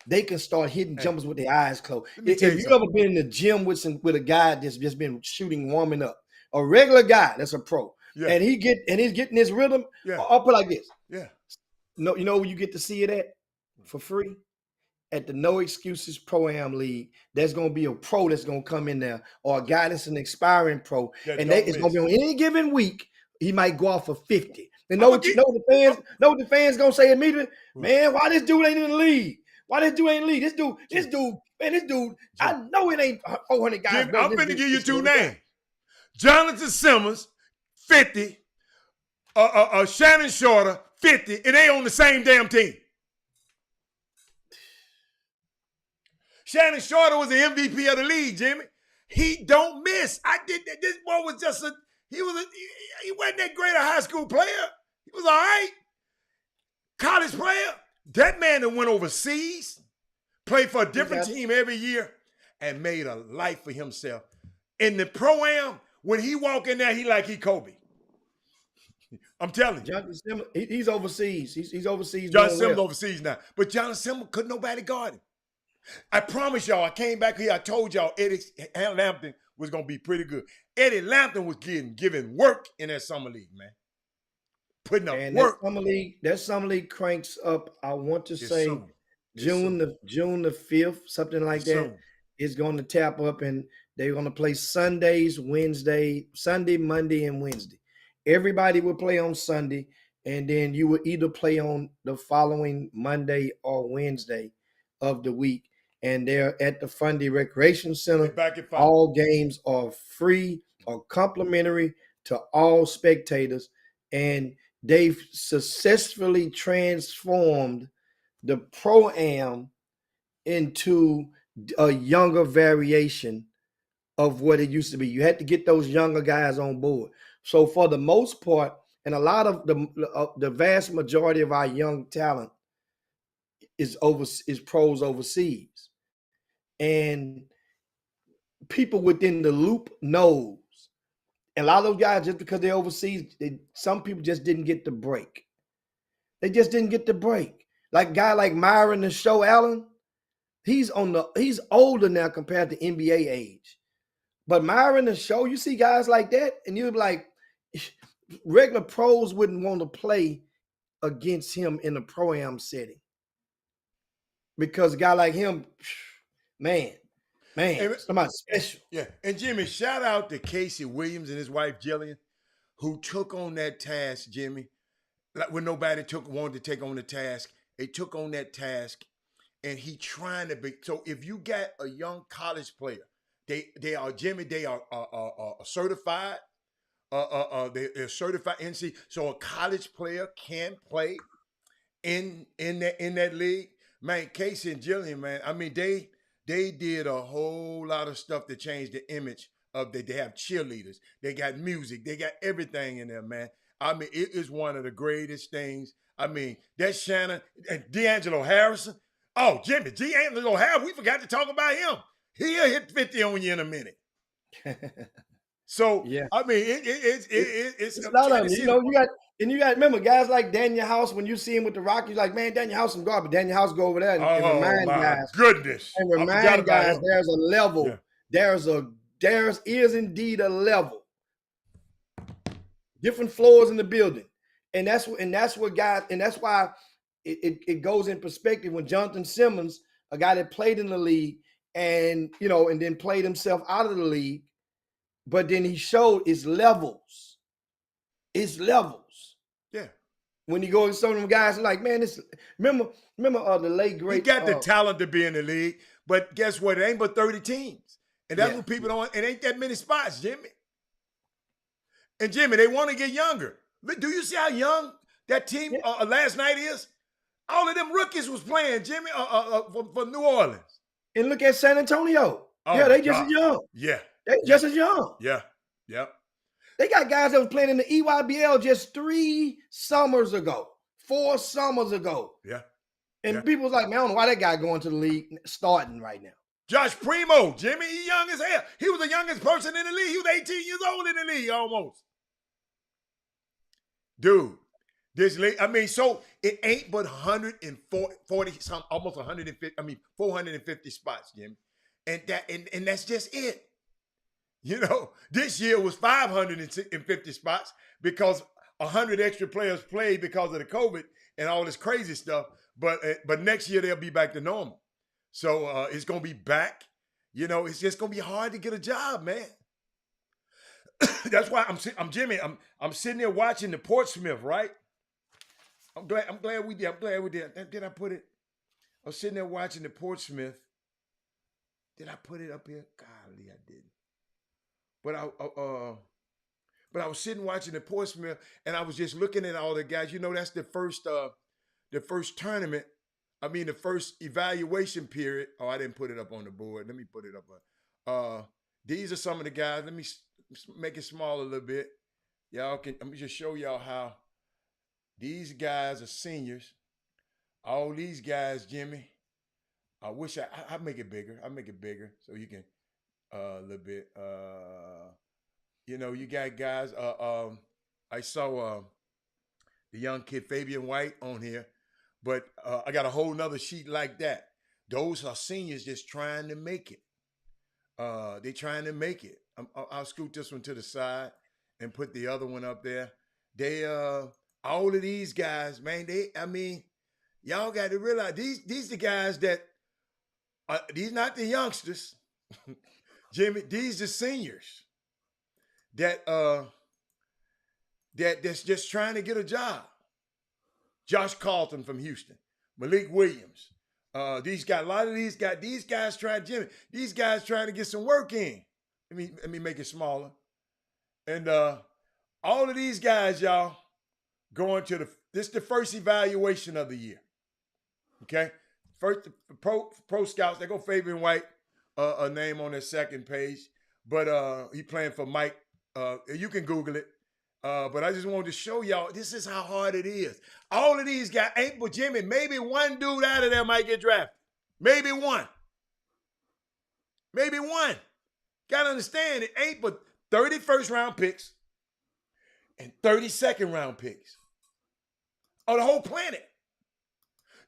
they can start hitting jumpers with their eyes closed. Let me If tell you you ever been in the gym with a guy that's just been shooting, warming up, a regular guy that's a pro, Yeah. and he's getting his rhythm, Yeah. I'll put it like this. Yeah. No, you know where you get to see it at for free? At the No Excuses Pro-Am League. There's going to be a pro that's going to come in there, or a guy that's an expiring pro, That and don't it's going to be on any given week. He might go off for 50. And I'ma know what the fans gonna say immediately? What? Man, why this dude ain't in the league? Why this dude ain't in the league? This dude, I know it ain't 400 guys. Jim, I'm finna give you two names. Jonathan Simmons, 50. Shannon Shorter, 50. And they on the same damn team. Shannon Shorter was the MVP of the league, Jimmy. He don't miss. This boy was just he wasn't that great a high school player. He was all right. College player. That man that went overseas, played for a different team every year, and made a life for himself. In the Pro-Am, when he walk in there, he like he Kobe. I'm telling you. Jonathan Simmons, he's overseas. He's overseas. Jonathan Simmons overseas now. But Jonathan Simmons couldn't nobody guard him. I promise y'all, I came back here, I told y'all Eddie Lampton was going to be pretty good. Eddie Lampton was giving work in that summer league, man. Putting up work. That summer league cranks up, I want to say, June the 5th, something like that. It's going to tap up, and they're going to play Sunday, Monday, and Wednesday. Everybody will play on Sunday, and then you will either play on the following Monday or Wednesday of the week. And they're at the Fundy Recreation Center. All games are free or complimentary to all spectators. And they've successfully transformed the Pro-Am into a younger variation of what it used to be. You had to get those younger guys on board. So for the most part, and a lot of the vast majority of our young talent is pros overseas. And people within the loop knows. And a lot of those guys, just because they're overseas, some people just didn't get the break. They just didn't get the break. Like a guy like Myron the Show Allen, he's older now compared to NBA age. But Myron the Show, you see guys like that, and you'd be like, regular pros wouldn't want to play against him in a Pro-Am setting. Because a guy like him, man, somebody special. Yeah. And Jimmy, shout out to Casey Williams and his wife Jillian, who took on that task, Jimmy, like when nobody wanted to take on the task. They took on that task, and he trying to be. So if you got a young college player, they are certified. They're certified NC. So a college player can play in that league. Man, Casey and Jillian, man, I mean, they did a whole lot of stuff to change the image of they have cheerleaders. They got music. They got everything in there, man. I mean, it is one of the greatest things. I mean, that's Shannon and D'Angelo Harrison. Oh, Jimmy, D'Angelo Harrison, we forgot to talk about him. He'll hit 50 on you in a minute. So, yeah. I mean, it's a lot of them. You got remember guys like Daniel House. When you see him with the Rockies, like, man, Daniel House some garbage. Daniel House go over there and remind guys. Goodness, and remind guys there's a level. Yeah. There is indeed a level. Different floors in the building, and that's why it goes in perspective when Jonathan Simmons, a guy that played in the league, and then played himself out of the league, but then he showed his levels. Yeah. When you go to some of them guys, like, man, remember the late great. He got the talent to be in the league, but guess what? It ain't but 30 teams, and that's what people don't. It ain't that many spots, Jimmy. And Jimmy, they want to get younger. Do you see how young that team last night is? All of them rookies was playing, Jimmy, for New Orleans. And look at San Antonio. Oh, they just as young. Yeah. They just as young. Yeah. Yep. They got guys that was playing in the EYBL just 4 summers ago. Yeah. And people was like, man, I don't know why that guy going to the league starting right now. Josh Primo, Jimmy, he young as hell. He was the youngest person in the league. He was 18 years old in the league almost. Dude, This late, I mean, so it ain't but 140 some, almost 150. I mean, 450 spots, Jimmy, and that's just it. You know, this year was 550 spots because 100 extra players played because of the COVID and all this crazy stuff. But next year they'll be back to normal. So it's gonna be back. You know, it's just gonna be hard to get a job, man. That's why I'm Jimmy. I'm sitting there watching the Portsmouth, right? I'm glad we did. I'm glad we did. Did I put it? I was sitting there watching the Portsmouth. Did I put it up here? Golly, I didn't. But I was sitting watching the Portsmouth, and I was just looking at all the guys. You know, that's the first tournament. I mean, the first evaluation period. Oh, I didn't put it up on the board. Let me put it up. These are some of the guys. Let me make it small a little bit. Y'all can. Let me just show y'all how these guys are seniors. All these guys, Jimmy. I wish I make it bigger. I make it bigger so you can a little bit. You know, you got guys. I saw the young kid Fabian White on here. But I got a whole nother sheet like that. Those are seniors just trying to make it. They trying to make it. I'll scoot this one to the side and put the other one up there. They all of these guys, man, y'all got to realize these the guys that these not the youngsters. Jimmy, these are seniors that's just trying to get a job. Josh Carlton from Houston, Malik Williams. A lot of these guys trying to get some work in. Let me make it smaller. And all of these guys, y'all, going to this the first evaluation of the year. Okay? First, pro scouts, they go Fabian White, a name on their second page. But he playing for Mike. You can Google it. But I just wanted to show y'all, this is how hard it is. All of these guys ain't but Jimmy. Maybe one dude out of there might get drafted. Maybe one. Maybe one. Got to understand, it ain't but 30 first-round picks and 30 second-round picks on the whole planet.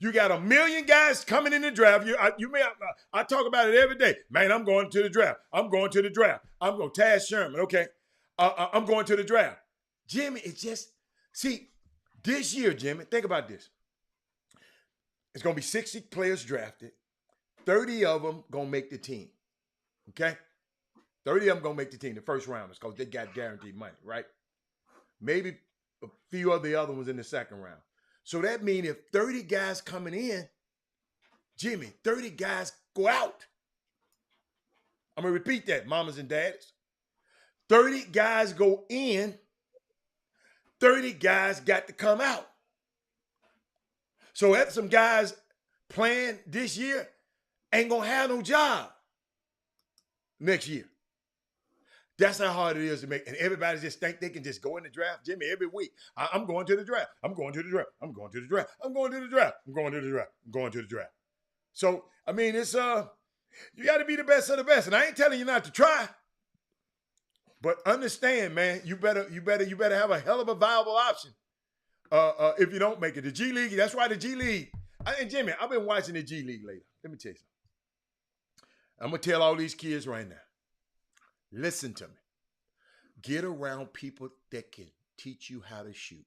You got 1 million guys coming in the draft. I talk about it every day. Man, I'm going to the draft. I'm going to the draft. I'm going to Taz Sherman. Okay. I'm going to the draft. Jimmy, this year, Jimmy, think about this. It's going to be 60 players drafted. 30 of them going to make the team. Okay? 30 of them going to make the team, the first rounders, because they got guaranteed money, right? Maybe a few of the other ones in the second round. So that means if 30 guys coming in, Jimmy, 30 guys go out. I'm going to repeat that, mamas and dads. 30 guys go in. 30 guys got to come out. So if some guys playing this year ain't going to have no job next year. That's how hard it is to make. And everybody just think they can just go in the draft. Jimmy, every week, I'm going to the draft. I'm going to the draft. I'm going to the draft. I'm going to the draft. I'm going to the draft. I'm going to the draft. So, I mean, it's you got to be the best of the best. And I ain't telling you not to try. But understand, man, you better have a hell of a viable option if you don't make it. The G League, that's why the G League. And Jimmy, I've been watching the G League lately. Let me tell you something. I'm going to tell all these kids right now. Listen to me. Get around people that can teach you how to shoot.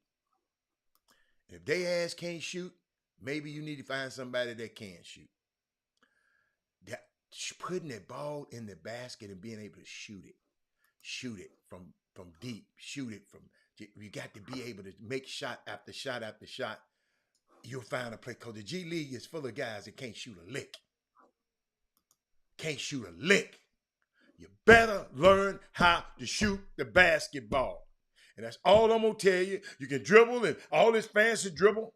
If they ass can't shoot, maybe you need to find somebody that can shoot. Putting that ball in the basket and being able to shoot it. Shoot it from deep. Shoot it from. You got to be able to make shot after shot after shot. You'll find a place because the G League is full of guys that can't shoot a lick. Can't shoot a lick. You better learn how to shoot the basketball. And that's all I'm going to tell you. You can dribble and all this fancy dribble.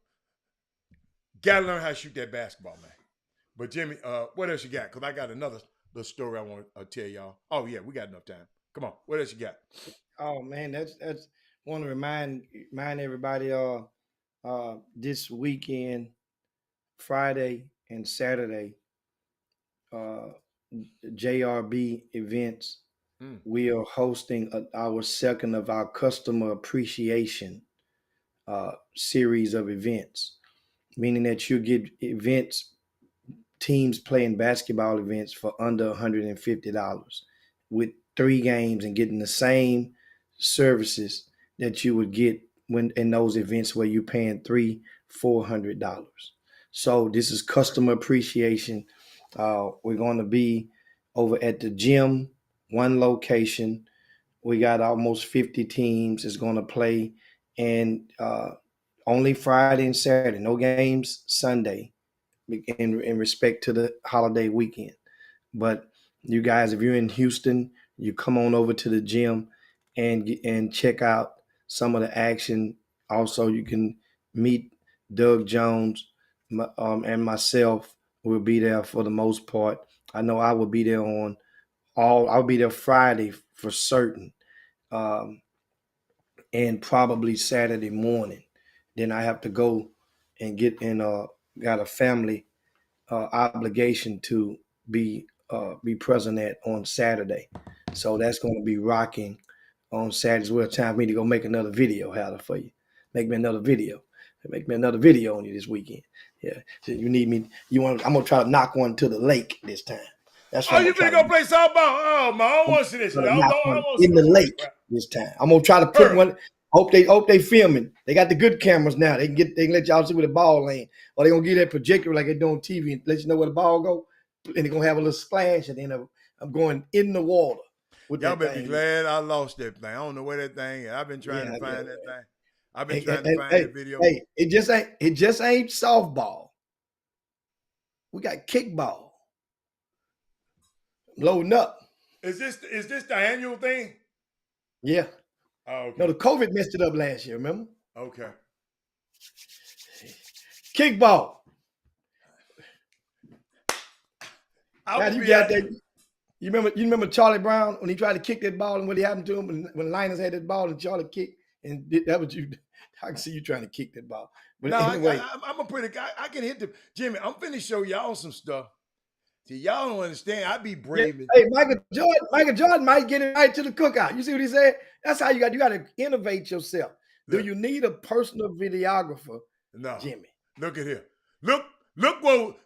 Got to learn how to shoot that basketball, man. But Jimmy, what else you got? Because I got another little story I want to tell y'all. Oh, yeah, we got enough time. Come on, what else you got? Oh man, that's want to remind everybody this weekend, Friday and Saturday, JRB events. We are hosting our second of our customer appreciation series of events, meaning that you get events, teams playing basketball events for under $150 with 3 games and getting the same services that you would get when in those events where you're paying $300-400. So this is customer appreciation. We're going to be over at the gym, one location. We got almost 50 teams is going to play, and only Friday and Saturday, no games Sunday in respect to the holiday weekend. But you guys, if you're in Houston, you come on over to the gym and check out some of the action. Also, you can meet Doug Jones and myself. Will be there for the most part. I know I will be there I'll be there Friday for certain, and probably Saturday morning. Then I have to go and got a family obligation to be present at on Saturday. So that's going to be rocking on Saturday as well. Time for me to go make another video, Hatter, for you. Make me another video. Make me another video on you this weekend. Yeah. So you need me. I'm gonna try to knock one to the lake this time. That's what you finna go play softball? Oh man, I don't want to see this. I don't want to in the lake this time. I'm gonna try to put one. Hope they filming. They got the good cameras now. They can let y'all see where the ball land, or they gonna get that projector like they do on TV and let you know where the ball go, and they're gonna have a little splash, and then I'm going in the water. Y'all better be glad I lost that thing. I don't know where that thing is. I've been trying to find that thing. I've been trying to find that video. Hey, it just ain't softball. We got kickball. Loading up. Is this the annual thing? Yeah. Oh, okay. No, the COVID messed it up last year, remember? Okay. Kickball. Now you got that. You remember Charlie Brown when he tried to kick that ball and what happened to him when Linus had that ball and Charlie kicked, and that was you. I can see you trying to kick that ball. But no, anyway, I'm a pretty guy. I can hit the Jimmy. I'm finna show y'all some stuff. See, y'all don't understand. I be brave. Yeah, hey, Michael Jordan might get it right to the cookout. You see what he said? That's how you got to innovate yourself. Do you need a personal videographer? No, Jimmy. Look at here. Look what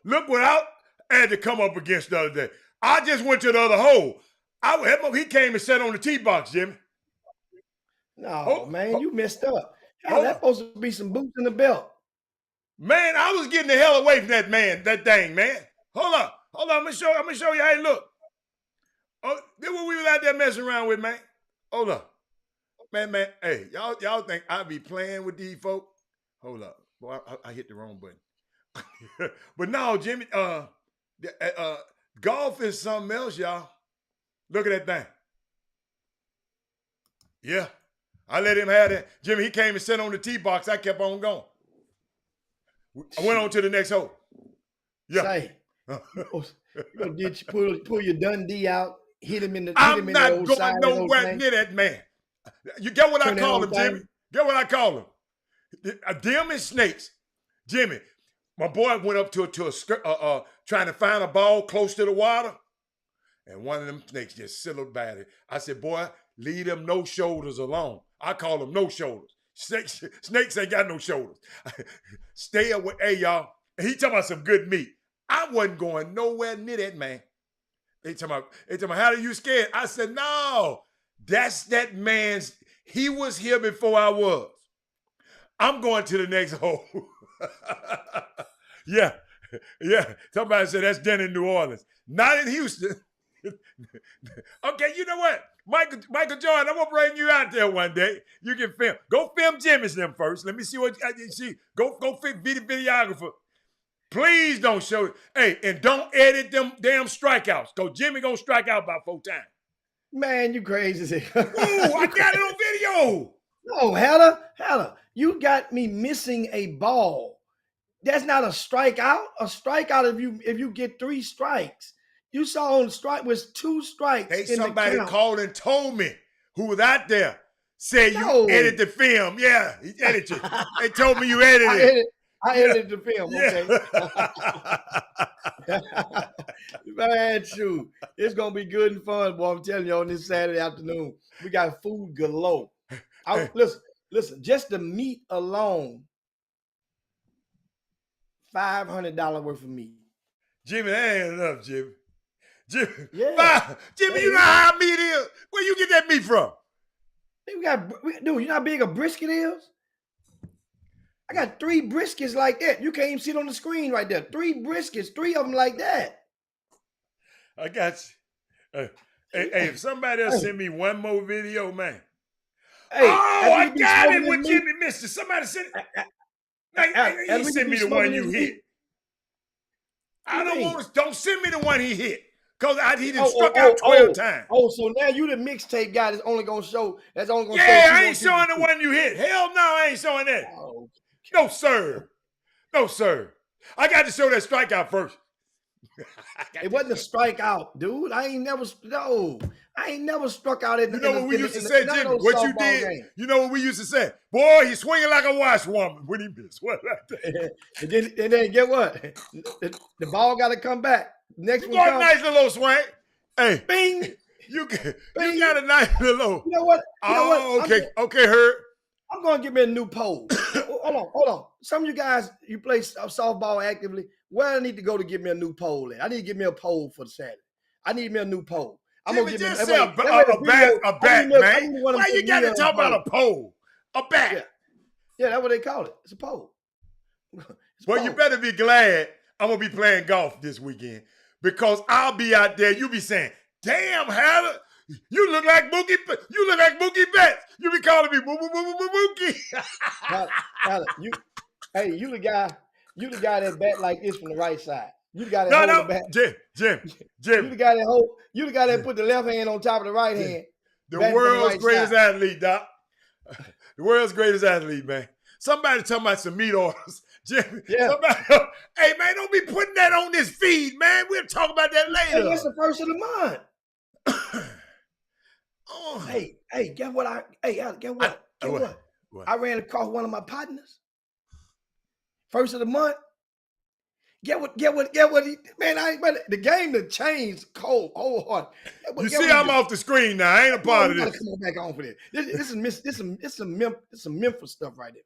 I had to come up against the other day. I just went to the other hole. He came and sat on the tee box, Jimmy. No, man, you messed up. That's supposed to be some boots in the belt. Man, I was getting the hell away from that thing, man. Hold up. I'm gonna show you how it look. Oh, this what we was out there messing around with, man. Hold up. Man. Hey, y'all think I be playing with these folk? Hold up. Boy, I hit the wrong button. But no, Jimmy, golf is something else, y'all. Look at that thing. Yeah. I let him have that. Jimmy, he came and sat on the tee box. I kept on going. I went on to the next hole. Yeah. Say, did you pull your Dundee out, hit him in the I'm not going nowhere near that man. You get what I call him, Jimmy? Get what I call him? Them and snakes. Jimmy, my boy went up to a trying to find a ball close to the water, and one of them snakes just sizzled by it. I said, boy, leave them no shoulders alone. I call them no shoulders. Snakes ain't got no shoulders. Stay away. Hey, y'all. He talking about some good meat. I wasn't going nowhere near that man. They talking about how are you scared? I said, no, that's that man's. He was here before I was. I'm going to the next hole. Yeah. Somebody said that's done in New Orleans. Not in Houston. Okay, you know what? Michael Jordan, I'm gonna bring you out there one day. You can film. Go film Jimmy's them first. Let me see what you see. Go fit videographer. Please don't show it. Hey, and don't edit them damn strikeouts. Cause Jimmy gonna strike out about 4 times. Man, you crazy. Ooh, I got it on video. No, Heather, you got me missing a ball. That's not a strikeout. A strikeout if you get 3 strikes. You saw on the strike was 2 strikes. Hey, somebody called and told me who was out there. Said No. you edited the film. Yeah, he edited it. They told me you edited it. I edited the film, okay? Man, shoot. It's going to be good and fun, boy. I'm telling you, on this Saturday afternoon, we got food galore. Listen, Listen, just the meat alone, $500 worth of meat. Jimmy, that ain't enough, Jimmy. Jimmy, Yeah. Jimmy, you know how meat is? Where you get that meat from? Dude, you know how big a brisket is? I got 3 briskets like that. You can't even see it on the screen right there. 3 briskets, 3 of them like that. I got you. Hey, if somebody else send me one more video, man. Hey, I got it with Jimmy Mister. Somebody send it. He sent me the one you hit. I don't send me the one he hit. Because he done struck out 12 times. So now you the mixtape guy that's only gonna show. Yeah, I ain't showing the one you hit. Hell no, I ain't showing that. Oh, no, sir. No, sir. I got to show that strikeout first. It wasn't a strikeout, dude. I ain't never struck out in. You know what we used to say, Jimmy? What you did? Game. You know what we used to say? Boy, he's swinging like a washwoman when he missed. What like that? and then get what? The ball got to come back. Next one comes. Nice little swing. Hey, bing. You got a nice little. You know what? Okay, Herb. I'm gonna get me a new pole. Hold on. Some of you guys, you play softball actively. Where I need to go to get me a new pole at? I need to get me a pole for the Saturday. I need me a new pole. I'm gonna get me a bat, man. Why you got to talk about a pole? A bat. Yeah, that's what they call it. It's a pole. Well, you better be glad I'm gonna be playing golf this weekend because I'll be out there. You be saying, "Damn, Haller, you look like Mookie. You look like Mookie Betts. You be calling me Mookie." Haller, you the guy. You the guy that bat like this from the right side. You the guy that hold the bat. Jim. You the guy that hold. You the guy that put the left hand on top of the right hand. The world's greatest athlete, Doc. The world's greatest athlete, man. Somebody talking about some meat orders. Jim, hey, man, don't be putting that on this feed, man. We'll talk about that later. Hey, that's the first of the month. Hey, get what? I ran across one of my partners. First of the month. Get what? The game that changed cold, wholehearted. You see, I'm off the screen now. I ain't a part of this. Come on back on for this. This is some Memphis stuff right there.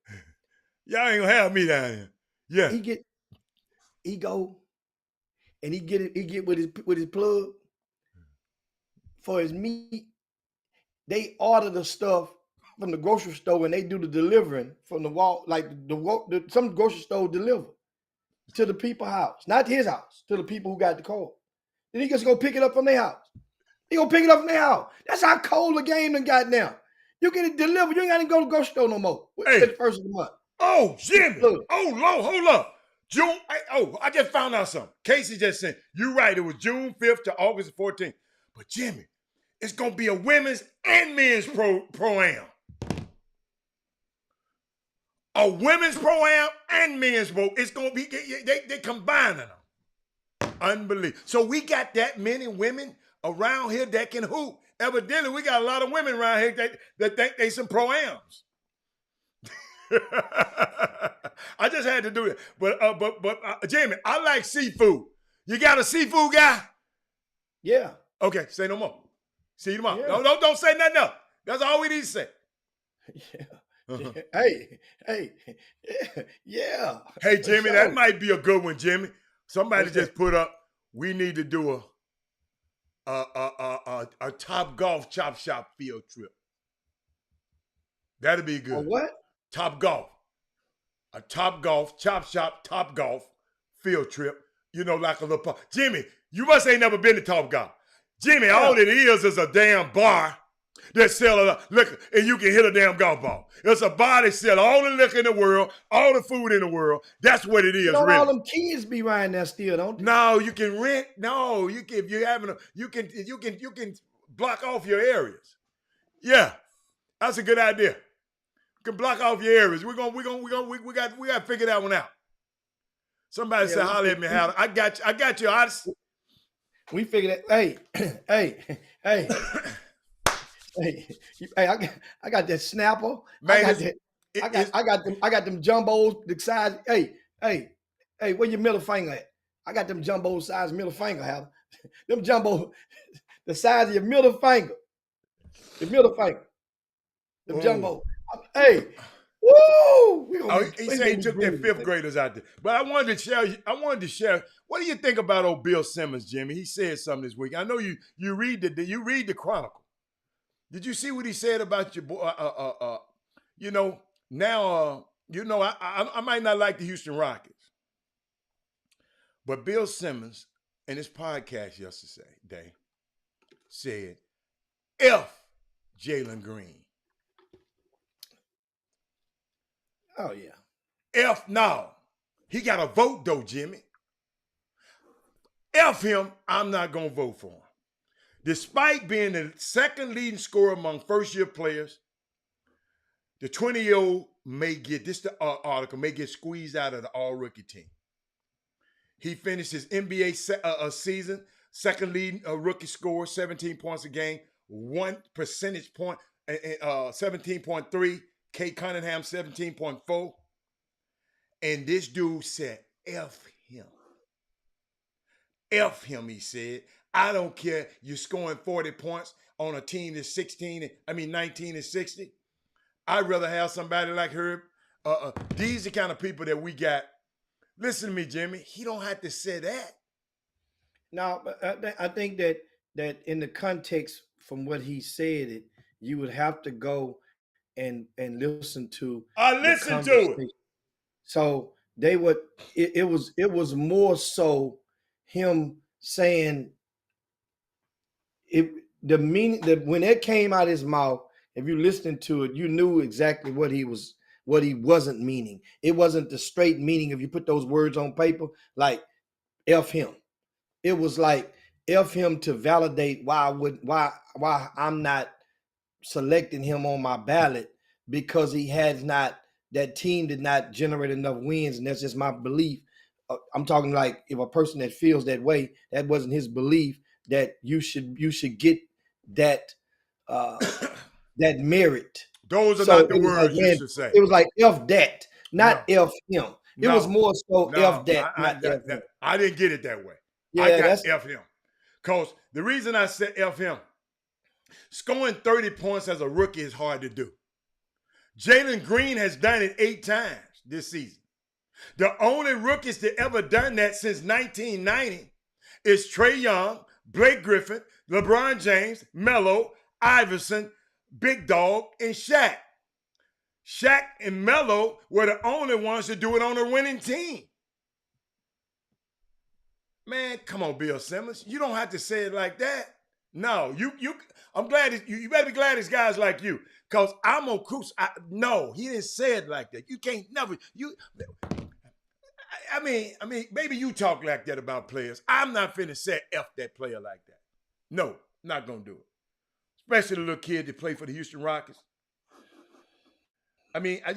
Y'all ain't gonna have me down here. Yeah. He go, and he get with his plug for his meat. They order the stuff from the grocery store and they do the delivering from the wall, like some grocery store deliver to the people's house, not his house, to the people who got the call. Then he just go pick it up from their house. He go pick it up from their house. That's how cold the game done got now. You get it delivered. You ain't got to go to the grocery store no more. Hey. At the first of the month. Oh, Jimmy. Oh, Lord, hold up. June. I just found out something. Casey just said, you're right. It was June 5th to August 14th. But Jimmy, it's going to be a women's and men's pro-am. A women's pro-am and men's pro. It's going to be, they combining them. Unbelievable. So we got that many women around here that can hoop. Evidently, we got a lot of women around here that think they some pro-ams. I just had to do it. But Jamie, I like seafood. You got a seafood guy? Yeah. Okay, say no more. See you tomorrow. Yeah. Don't say nothing else. That's all we need to say. Yeah. Uh-huh. Hey, yeah. Hey, Jimmy, that might be a good one, Jimmy. Somebody just put up, we need to do a Top Golf Chop Shop field trip. That'd be good. A what? Top Golf. A Top Golf, Chop Shop, Top Golf field trip. You know, like a little Jimmy, you must ain't never been to Top Golf. Jimmy, all it is a damn bar that sell liquor, and you can hit a damn golf ball. It's a bar that sell all the liquor in the world, all the food in the world. That's what it is, really. All them kids be riding there still, don't they? No, you can rent. No, you can. If you're having you can block off your areas. Yeah, that's a good idea. You can block off your areas. We got to figure that one out. Somebody said, "Holler at me, Hal." I got you. We figured that. Hey. Hey, I got that snapper. Man, I got them jumbos the size. Hey, where your middle finger at? I got them jumbo size middle finger, Hal. Them jumbo, the size of your middle finger. The middle finger. Them jumbo. Hey, woo! Oh, he said he took their fifth graders out there. But I wanted to share. What do you think about old Bill Simmons, Jimmy? He said something this week. I know you read the Chronicle. Did you see what he said about your boy? I might not like the Houston Rockets, but Bill Simmons in his podcast yesterday said, F Jalen Green. Oh, yeah. F now. He got a vote, though, Jimmy. F him, I'm not going to vote for him. Despite being the second leading scorer among first-year players, the 20-year-old may get squeezed out of the all-rookie team. He finished his NBA season, second leading rookie scorer, 17 points a game, 1 percentage point, 17.3. Kate Cunningham, 17.4. And this dude said, F him. F him, he said. I don't care you're scoring 40 points on a team that's 19 and 60. I'd rather have somebody like Herb. These are the kind of people that we got. Listen to me, Jimmy. He don't have to say that. No, but I think that in the context from what he said, you would have to go and listen to. I listened to it. So they would. It was more so him saying the meaning that when it came out of his mouth. If you listened to it, you knew exactly what he wasn't meaning. It wasn't the straight meaning. If you put those words on paper, like F him. It was like F him to validate why I'm not selecting him on my ballot, because that team did not generate enough wins, and that's just my belief. I'm talking like if a person that feels that way, that wasn't his belief, that you should get that that merit. Those are not the words you should say. It was like F that, not F him. It was more so F that, not F him. I didn't get it that way. Yeah, I got F him. Because the reason I said F him, scoring 30 points as a rookie is hard to do. Jalen Green has done it 8 times this season. The only rookies that ever done that since 1990 is Trae Young, Blake Griffin, LeBron James, Melo, Iverson, Big Dog, and Shaq. Shaq and Melo were the only ones to do it on a winning team. Man, come on, Bill Simmons. You don't have to say it like that. No, I'm glad you better be glad it's guys like you. Because I'm on cruise. No, he didn't say it like that. You can't never. I mean, maybe you talk like that about players. I'm not finna say F that player like that. No, not gonna do it. Especially the little kid that played for the Houston Rockets. I mean, I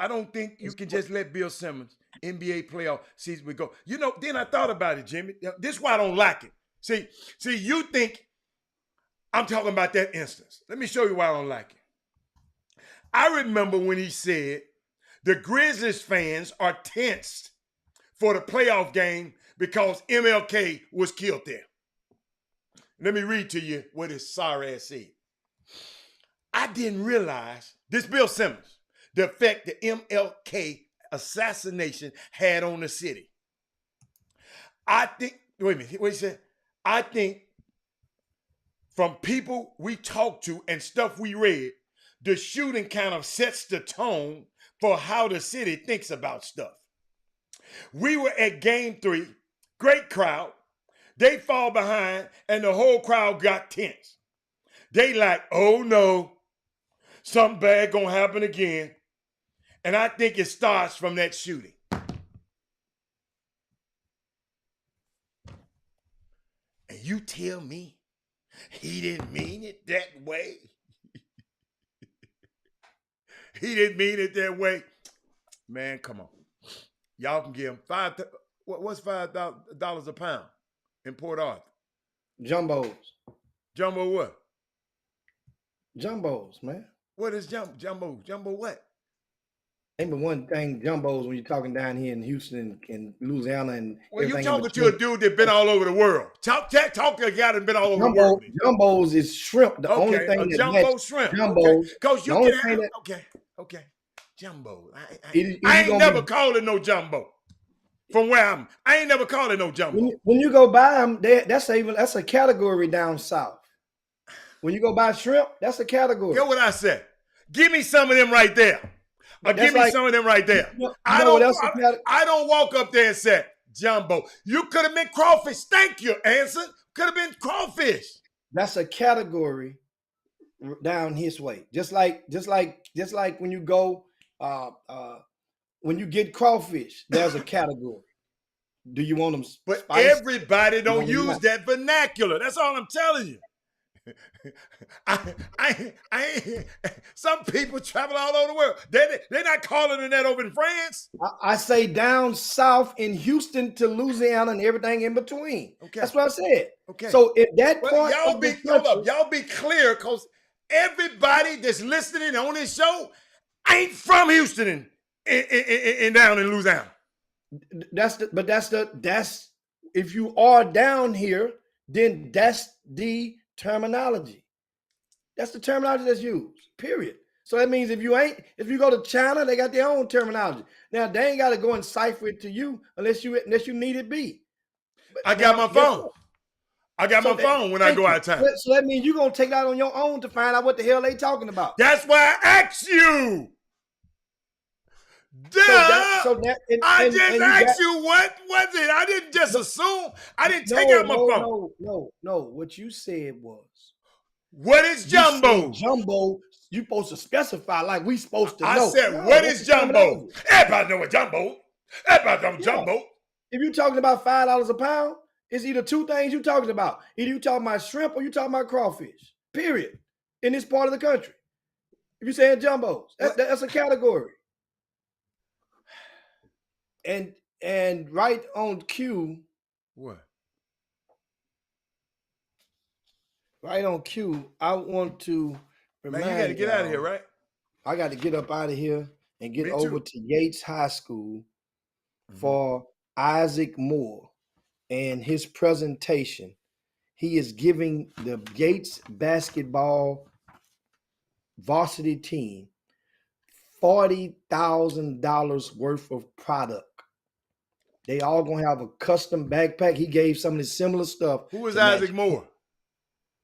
don't think you can just let Bill Simmons, NBA playoff season go. Then I thought about it, Jimmy. This is why I don't like it. See, you think I'm talking about that instance. Let me show you why I don't like it. I remember when he said the Grizzlies fans are tensed for the playoff game because MLK was killed there. Let me read to you what his sorry ass said. I didn't realize, this Bill Simmons, the effect the MLK assassination had on the city. I think, wait a minute, what he said? I think from people we talked to and stuff we read, the shooting kind of sets the tone for how the city thinks about stuff. We were at game 3, great crowd. They fall behind and the whole crowd got tense. They like, oh no, something bad gonna happen again. And I think it starts from that shooting. And you tell me he didn't mean it that way? He didn't mean it that way. Man, come on. Y'all can give him what's $5 a pound in Port Arthur? Jumbos. Jumbo what? Jumbos, man. What is jumbo? Jumbo what? Ain't but one thing, jumbos, when you're talking down here in Houston and Louisiana and well, you're talking to a dude that's been all over the world. Talk to a guy that's been all over the world. Jumbos is shrimp. The only thing a jumbo shrimp. Jumbos. Because you can have, okay. Okay. Jumbo. It I gonna ain't never be, called it no jumbo. From where I ain't never called it no jumbo. when you go buy them, that's a category down south. When you go buy shrimp, that's a category. Get what I said. Give me some of them right there. Or give me some of them right there. I don't walk up there and say, jumbo. You could have been crawfish. Thank you, Anson. Could have been crawfish. That's a category down his way. Just like when you go when you get crawfish, there's a category. Do you want them But spicy? everybody don't use that vernacular. That's all I'm telling you. Some people travel all over the world. They're not calling it that over in France. I say down south in Houston to Louisiana and everything in between. Okay. That's what I said. Okay. So at that point, y'all be clear, because everybody that's listening on this show ain't from Houston and down in Louisiana. That's if you are down here, then that's the terminology. That's the terminology that's used, period. So that means if you go to China, they got their own terminology. Now they ain't got to go and cipher it to you unless you need it be. I got my phone. I got my phone when I go out of town. So that means you're gonna take that on your own to find out what the hell they talking about. That's why I asked you. Duh! I just asked you what was it. I didn't just assume. I didn't take out my phone. No. What you said was, what is jumbo? Jumbo, you supposed to specify like we supposed to know. I said, what is jumbo? Everybody know what jumbo. Everybody know jumbo. If you're talking about $5 a pound, it's either two things you're talking about. Either you talking about shrimp or you talking about crawfish. Period. In this part of the country. If you're saying jumbos, that's a category. And right on cue. What? Right on cue, I want to remind you. Man, you got to get out of here, right? I got to get up out of here and get over to Yates High School for Isaac Moore and his presentation. He is giving the Yates basketball varsity team $40,000 worth of product. They all gonna have a custom backpack. He gave some of the similar stuff. Who is Isaac Moore?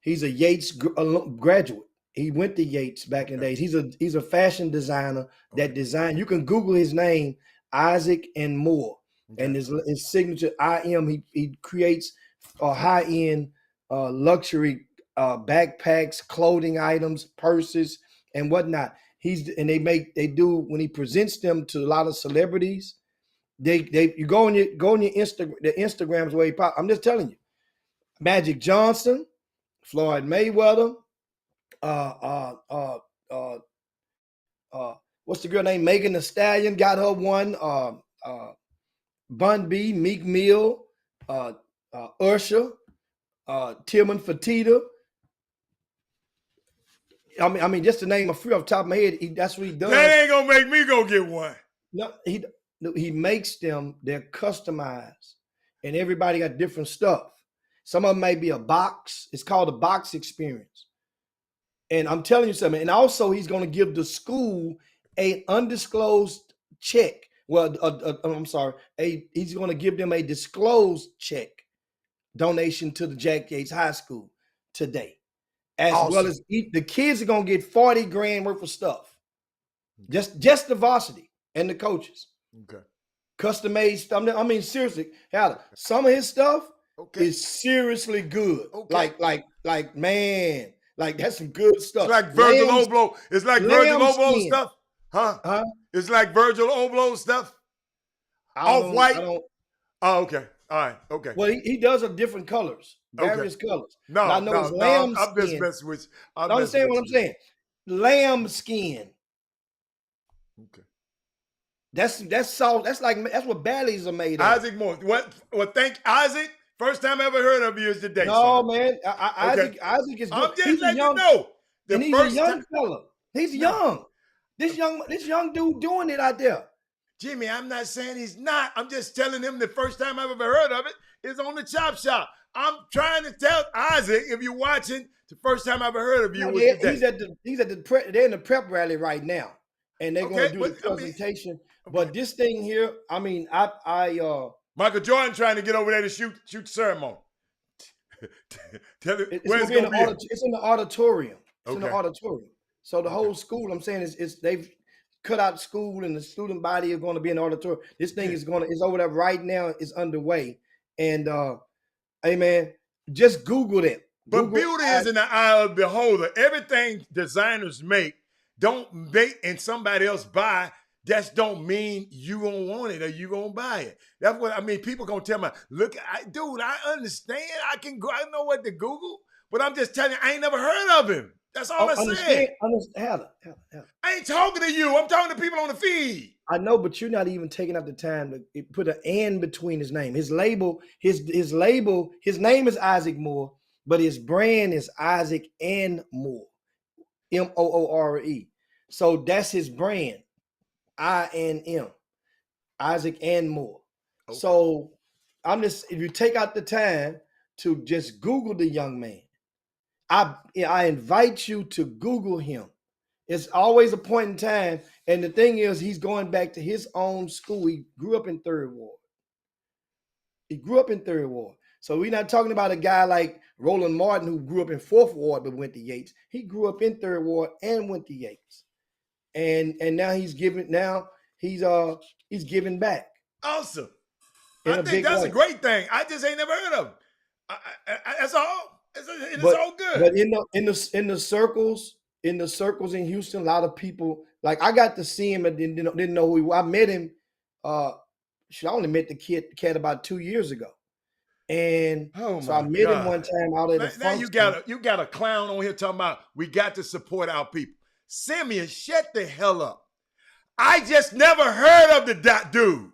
He's a Yates graduate. He went to Yates back in the days. He's a fashion designer that designed. You can Google his name, Isaac and Moore, and his signature IM. He creates high-end luxury backpacks, clothing items, purses, and whatnot. They do when he presents them to a lot of celebrities. You go on your Instagram, the Instagrams where he pop. I'm just telling you, Magic Johnson, Floyd Mayweather, what's the girl name? Megan Thee Stallion got her one. Bun B, Meek Mill, Usher, Tillman Fertitta. I mean, just to name a few off the top of my head, that's what he does. That ain't gonna make me go get one. No, he makes them. They're customized, and everybody got different stuff. Some of them may be a box. It's called a box experience. And I'm telling you something. And also, he's going to give the school an undisclosed check. Well, I'm sorry. He's going to give them a disclosed check donation to the Jack Yates High School today. As well as the kids are going to get $40,000 worth of stuff. Just the varsity and the coaches. Okay. Custom made stuff. I mean, seriously, some of his stuff is seriously good. Okay. Like man, like that's some good stuff. It's like Virgil Abloh. It's like Virgil Abloh stuff. Huh? It's like Virgil Abloh stuff. Off-white. Oh, okay. All right. Okay. Well, he does have different colors, various colors. No, I'm just messing with you. Understand what I'm saying? Lamb skin. Okay. That's salt. That's what baddies are made of. Isaac Moore. Well, thank Isaac. First time I ever heard of you is today. No, man. Isaac is good. I'm just letting you know. And he's a young fella. He's young. This young dude doing it out there. Jimmy, I'm not saying he's not. I'm just telling him the first time I've ever heard of it is on the Chop Shop. I'm trying to tell Isaac, if you're watching, the first time I ever heard of you was today. They're in the prep rally right now. and they're Okay, going to do but the I mean, presentation. okay. But this thing here, I mean, Michael Jordan trying to get over there to shoot the ceremony. Tell it it's where going it's to be gonna be. it's in the auditorium. It's in the Okay. auditorium. So the whole school, I'm saying, is they've cut out school, and the student body is going to be in the auditorium. This thing is over there right now. It's underway, and hey man, just Google it. But beauty is in the eye of the beholder. Everything designers make don't make and somebody else buy. That don't mean you gonna want it or you gonna buy it. That's what I mean. People gonna tell me, look, dude, I understand. I can go. I know what to Google, but I'm just telling you, I ain't never heard of him. That's all I said. Heather. I ain't talking to you. I'm talking to people on the feed. I know, but you're not even taking up the time to put an "and" between his name. His label, his name is Isaac Moore, but his brand is Isaac and Moore, Moore. So that's his brand, I-N-M, Isaac and Moore. Okay. So if you take out the time to just Google the young man, I invite you to Google him. It's always a point in time. And the thing is, he's going back to his own school. He grew up in Third Ward. So we're not talking about a guy like Roland Martin who grew up in Fourth Ward but went to Yates. He grew up in Third Ward and went to Yates. And now he's giving back. Awesome. I think that's a great thing. I just ain't never heard of him. That's all. It's all good. But in the circles in Houston, a lot of people, like, I got to see him and didn't know who he was. I met him. I only met the cat about 2 years ago, and so I met him one time out at the function. Now you got a clown on here talking about we got to support our people. Simeon, shut the hell up. I just never heard of the dude.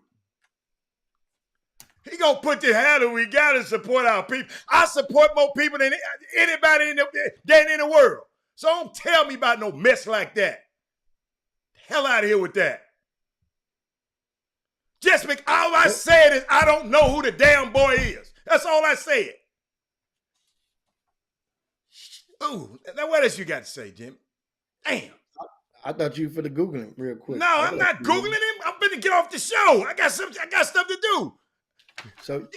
He gonna put the hat on. We gotta support our people. I support more people than anybody in the world. So don't tell me about no mess like that. Hell out of here with that. Just because all I said is I don't know who the damn boy is. That's all I said. Ooh, now what else you got to say, Jim? Damn. I thought you were for the Googling real quick. No, I'm not Googling him. I'm finna get off the show. I got stuff to do. So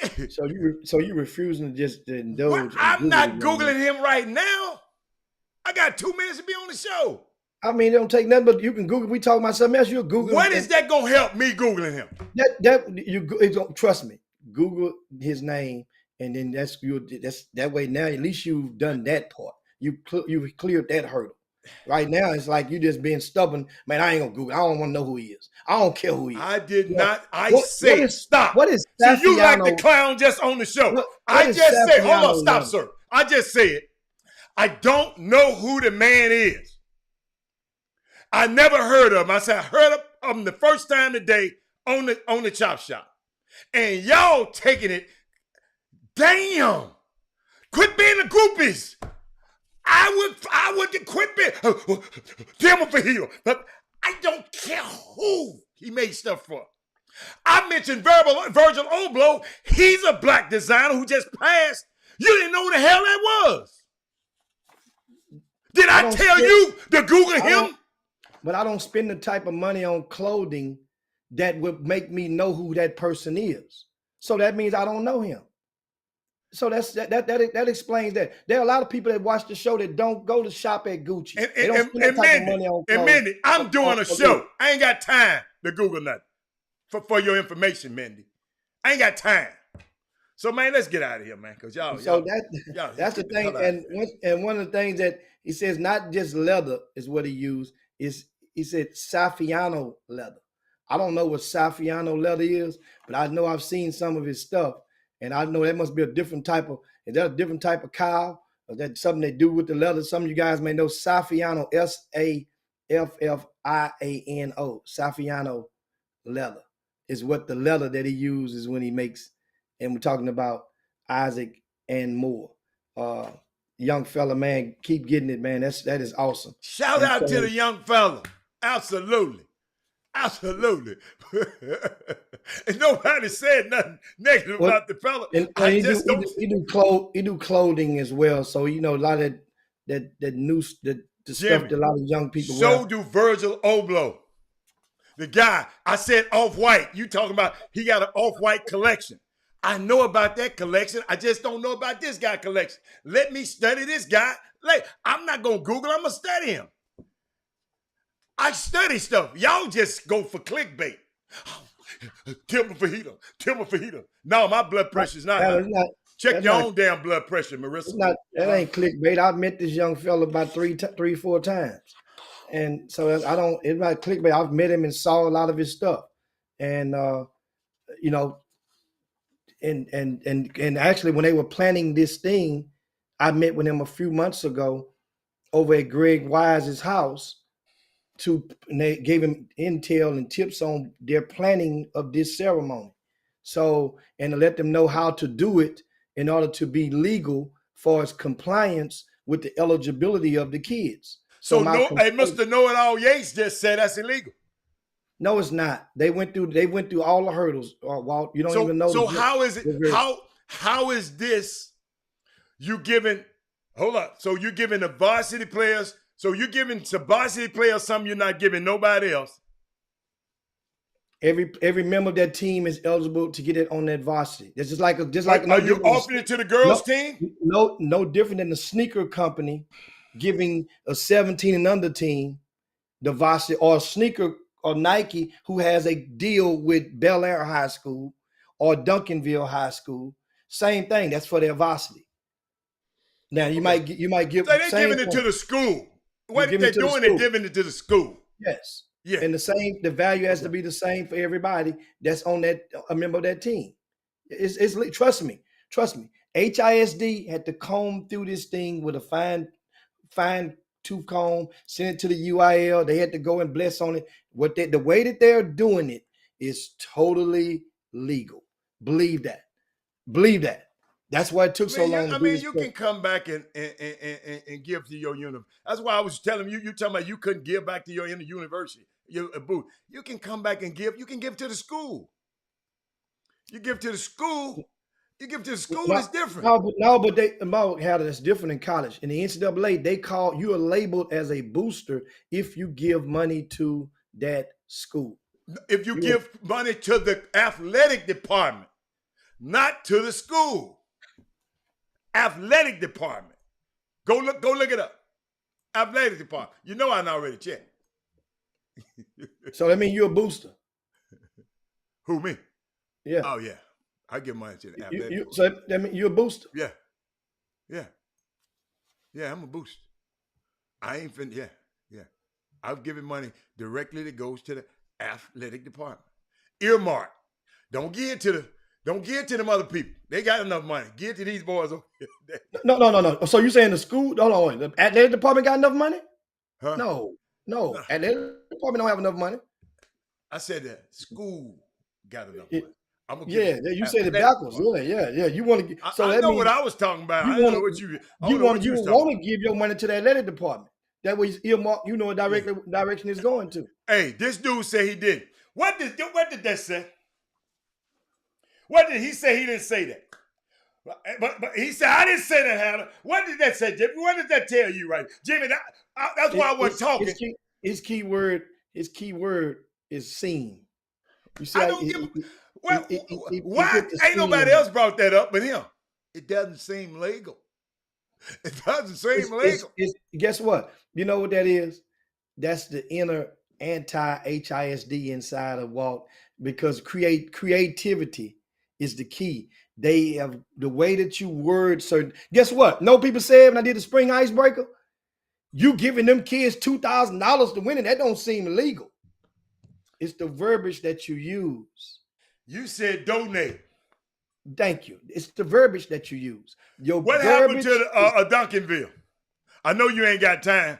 you refusing to just indulge? Well, I'm not Googling him right now. I got 2 minutes to be on the show. I mean, it don't take nothing, but you can Google. We talking about something else. You'll Google. What is that gonna help me Googling him? Trust me. Google his name, and then that's that way. Now at least you've done that part. You've cleared that hurdle. Right now, it's like you just being stubborn. Man, I ain't gonna Google. I don't want to know who he is. I don't care who he is. I did not. Said stop. What is Safiano? So you like the clown just on the show? I just said, hold on, stop, sir. I just said, I don't know who the man is. I never heard of him. I said I heard of him the first time today on the Chop Shop, and y'all taking it. Damn! Quit being the groupies. I would quit being Tim for heel, but I don't care who he made stuff for. I mentioned Virgil Abloh. He's a black designer who just passed. You didn't know who the hell that was. Did I tell you to Google him? But I don't spend the type of money on clothing that would make me know who that person is. So that means I don't know him. So that explains that. There are a lot of people that watch the show that don't go to shop at Gucci. And Mindy, I'm doing a show. I ain't got time to Google nothing for your information, Mindy. I ain't got time. So man, let's get out of here, man. Cause that's the thing. And one of the things that he says, not just leather is what he used. He said Saffiano leather. I don't know what Saffiano leather is, but I know I've seen some of his stuff, and I know that must be a different type of. Is that a different type of cow? Or that something they do with the leather? Some of you guys may know Saffiano, Saffiano. Saffiano leather is what the leather that he uses when he makes. And we're talking about Isaac and Moore. Young fella, man, keep getting it, man. That is awesome. Shout out to the young fella. Absolutely. And nobody said nothing negative about the fella. He do clothing as well. So you know a lot of that new the stuff that a lot of young people wear. So do Virgil Abloh. The guy, I said Off-White. You talking about he got an Off-White collection. I know about that collection. I just don't know about this guy collection. Let me study this guy. I'm not going to Google. I'm going to study him. I study stuff. Y'all just go for clickbait. Timber fajita. No, my blood pressure's not high. Check your own damn blood pressure, Marissa. That ain't clickbait. I've met this young fella about three, 4 times. And so it's not clickbait. I've met him and saw a lot of his stuff. And, you know, and actually when they were planning this thing, I met with him a few months ago over at Greg Wise's house and they gave him intel and tips on their planning of this ceremony. So, and to let them know how to do it in order to be legal for its compliance with the eligibility of the kids. So Mr. Know-It-All Yates just said that's illegal. No, it's not. They went through all the hurdles. Walt, you don't even know. So how is it? How is this? You giving? Hold up. So you're giving the varsity players. So you're giving to varsity players something you're not giving nobody else. Every member of that team is eligible to get it on that varsity. It's just like. Are you offering it to the girls' team? No different than the sneaker company giving a 17 and under team the varsity, or a sneaker or Nike who has a deal with Bel Air High School or Duncanville High School. Same thing. That's for their varsity. Now you might give. So they're giving it to the school. What they're doing, they're giving it to the school. Yes. Yeah. And the value has to be the same for everybody that's on a member of that team. It's trust me. HISD had to comb through this thing with a fine tooth comb, send it to the UIL. They had to go and bless on it. The way that they're doing it is totally legal. Believe that. That's why it took so long. You can come back and give to your university. That's why I was telling you. You talking about you couldn't give back to your university, your booth. You can come back and give. You can give to the school. You give to the school. It's different. But that's different in college. In the NCAA, you are labeled as a booster if you give money to that school. If you give money to the athletic department, not to the school. Athletic department. Go look it up. Athletic department. You know I already checked. So that means you're a booster. Who, me? Yeah. Oh yeah. I give money to the athletic. So that means you're a booster. Yeah. I'm a booster. I ain't finna. Yeah. I've given money directly that goes to the athletic department. Earmark. Don't give it to them other people. They got enough money. Give it to these boys over here. No. So you saying the school? Hold on. The athletic department got enough money? Huh? No. Athletic department don't have enough money. I said that school got enough money. You said it backwards. Yeah. You want to? So I know what I was talking about. I know what you. You want to give your money to the athletic department. That way, earmark. You know what direction it's going to. Hey, this dude said he didn't. What did that say? What did he say? He didn't say that. But he said, I didn't say that, Hannah. What did that say, Jimmy? What did that tell you, right? Jimmy, that's why I wasn't talking. His key word is seen. You see, why ain't nobody else brought that up but him? It doesn't seem legal. It doesn't seem legal. Guess what? You know what that is? That's the inner anti-HISD inside of Walt, because creativity is the key. They have the way that you word certain. Guess what? No, people said when I did the spring icebreaker, you giving them kids $2,000 to win it. That don't seem legal. It's the verbiage that you use. You said donate. Thank you. It's the verbiage that you use. What happened to Duncanville? I know you ain't got time,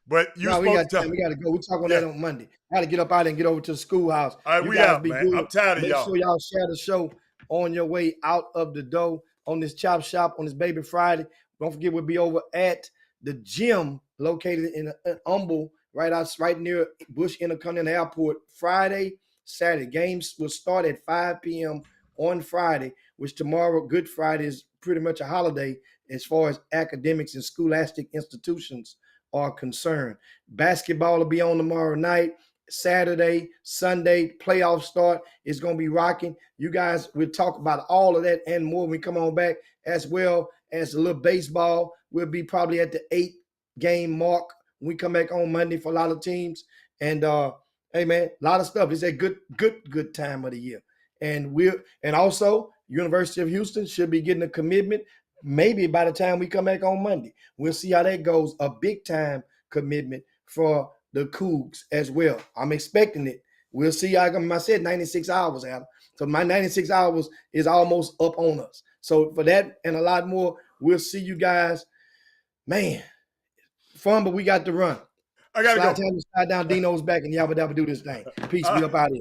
but we got to go. We talk on that on Monday. I got to get up out and get over to the schoolhouse. All right, we out, man. Good. I'm tired of y'all. Make sure y'all share the show on your way out of the door on this Chop Shop on this Baby Friday. Don't forget, we'll be over at the gym located in Humble, right near Bush Intercontinental Airport, Friday, Saturday. Games will start at 5 p.m. on Friday, which tomorrow, Good Friday, is pretty much a holiday as far as academics and scholastic institutions are concerned. Basketball will be on tomorrow night. Saturday, Sunday, playoff start. It's going to be rocking. You guys, we'll talk about all of that and more when we come on back, as well as a little baseball. We'll be probably at the 8-game mark when we come back on Monday for a lot of teams. And hey man, a lot of stuff. It's a good time of the year. And also University of Houston should be getting a commitment maybe by the time we come back on Monday. We'll see how that goes. A big time commitment for the Cougs as well. I'm expecting it. We'll see. I said 96 hours, Adam. So my 96 hours is almost up on us. So for that and a lot more, we'll see you guys. Man, fun, but we got to run. I gotta go. Slide down, Dino's back, and Yabba Dabba do this thing. Peace. We up out of here.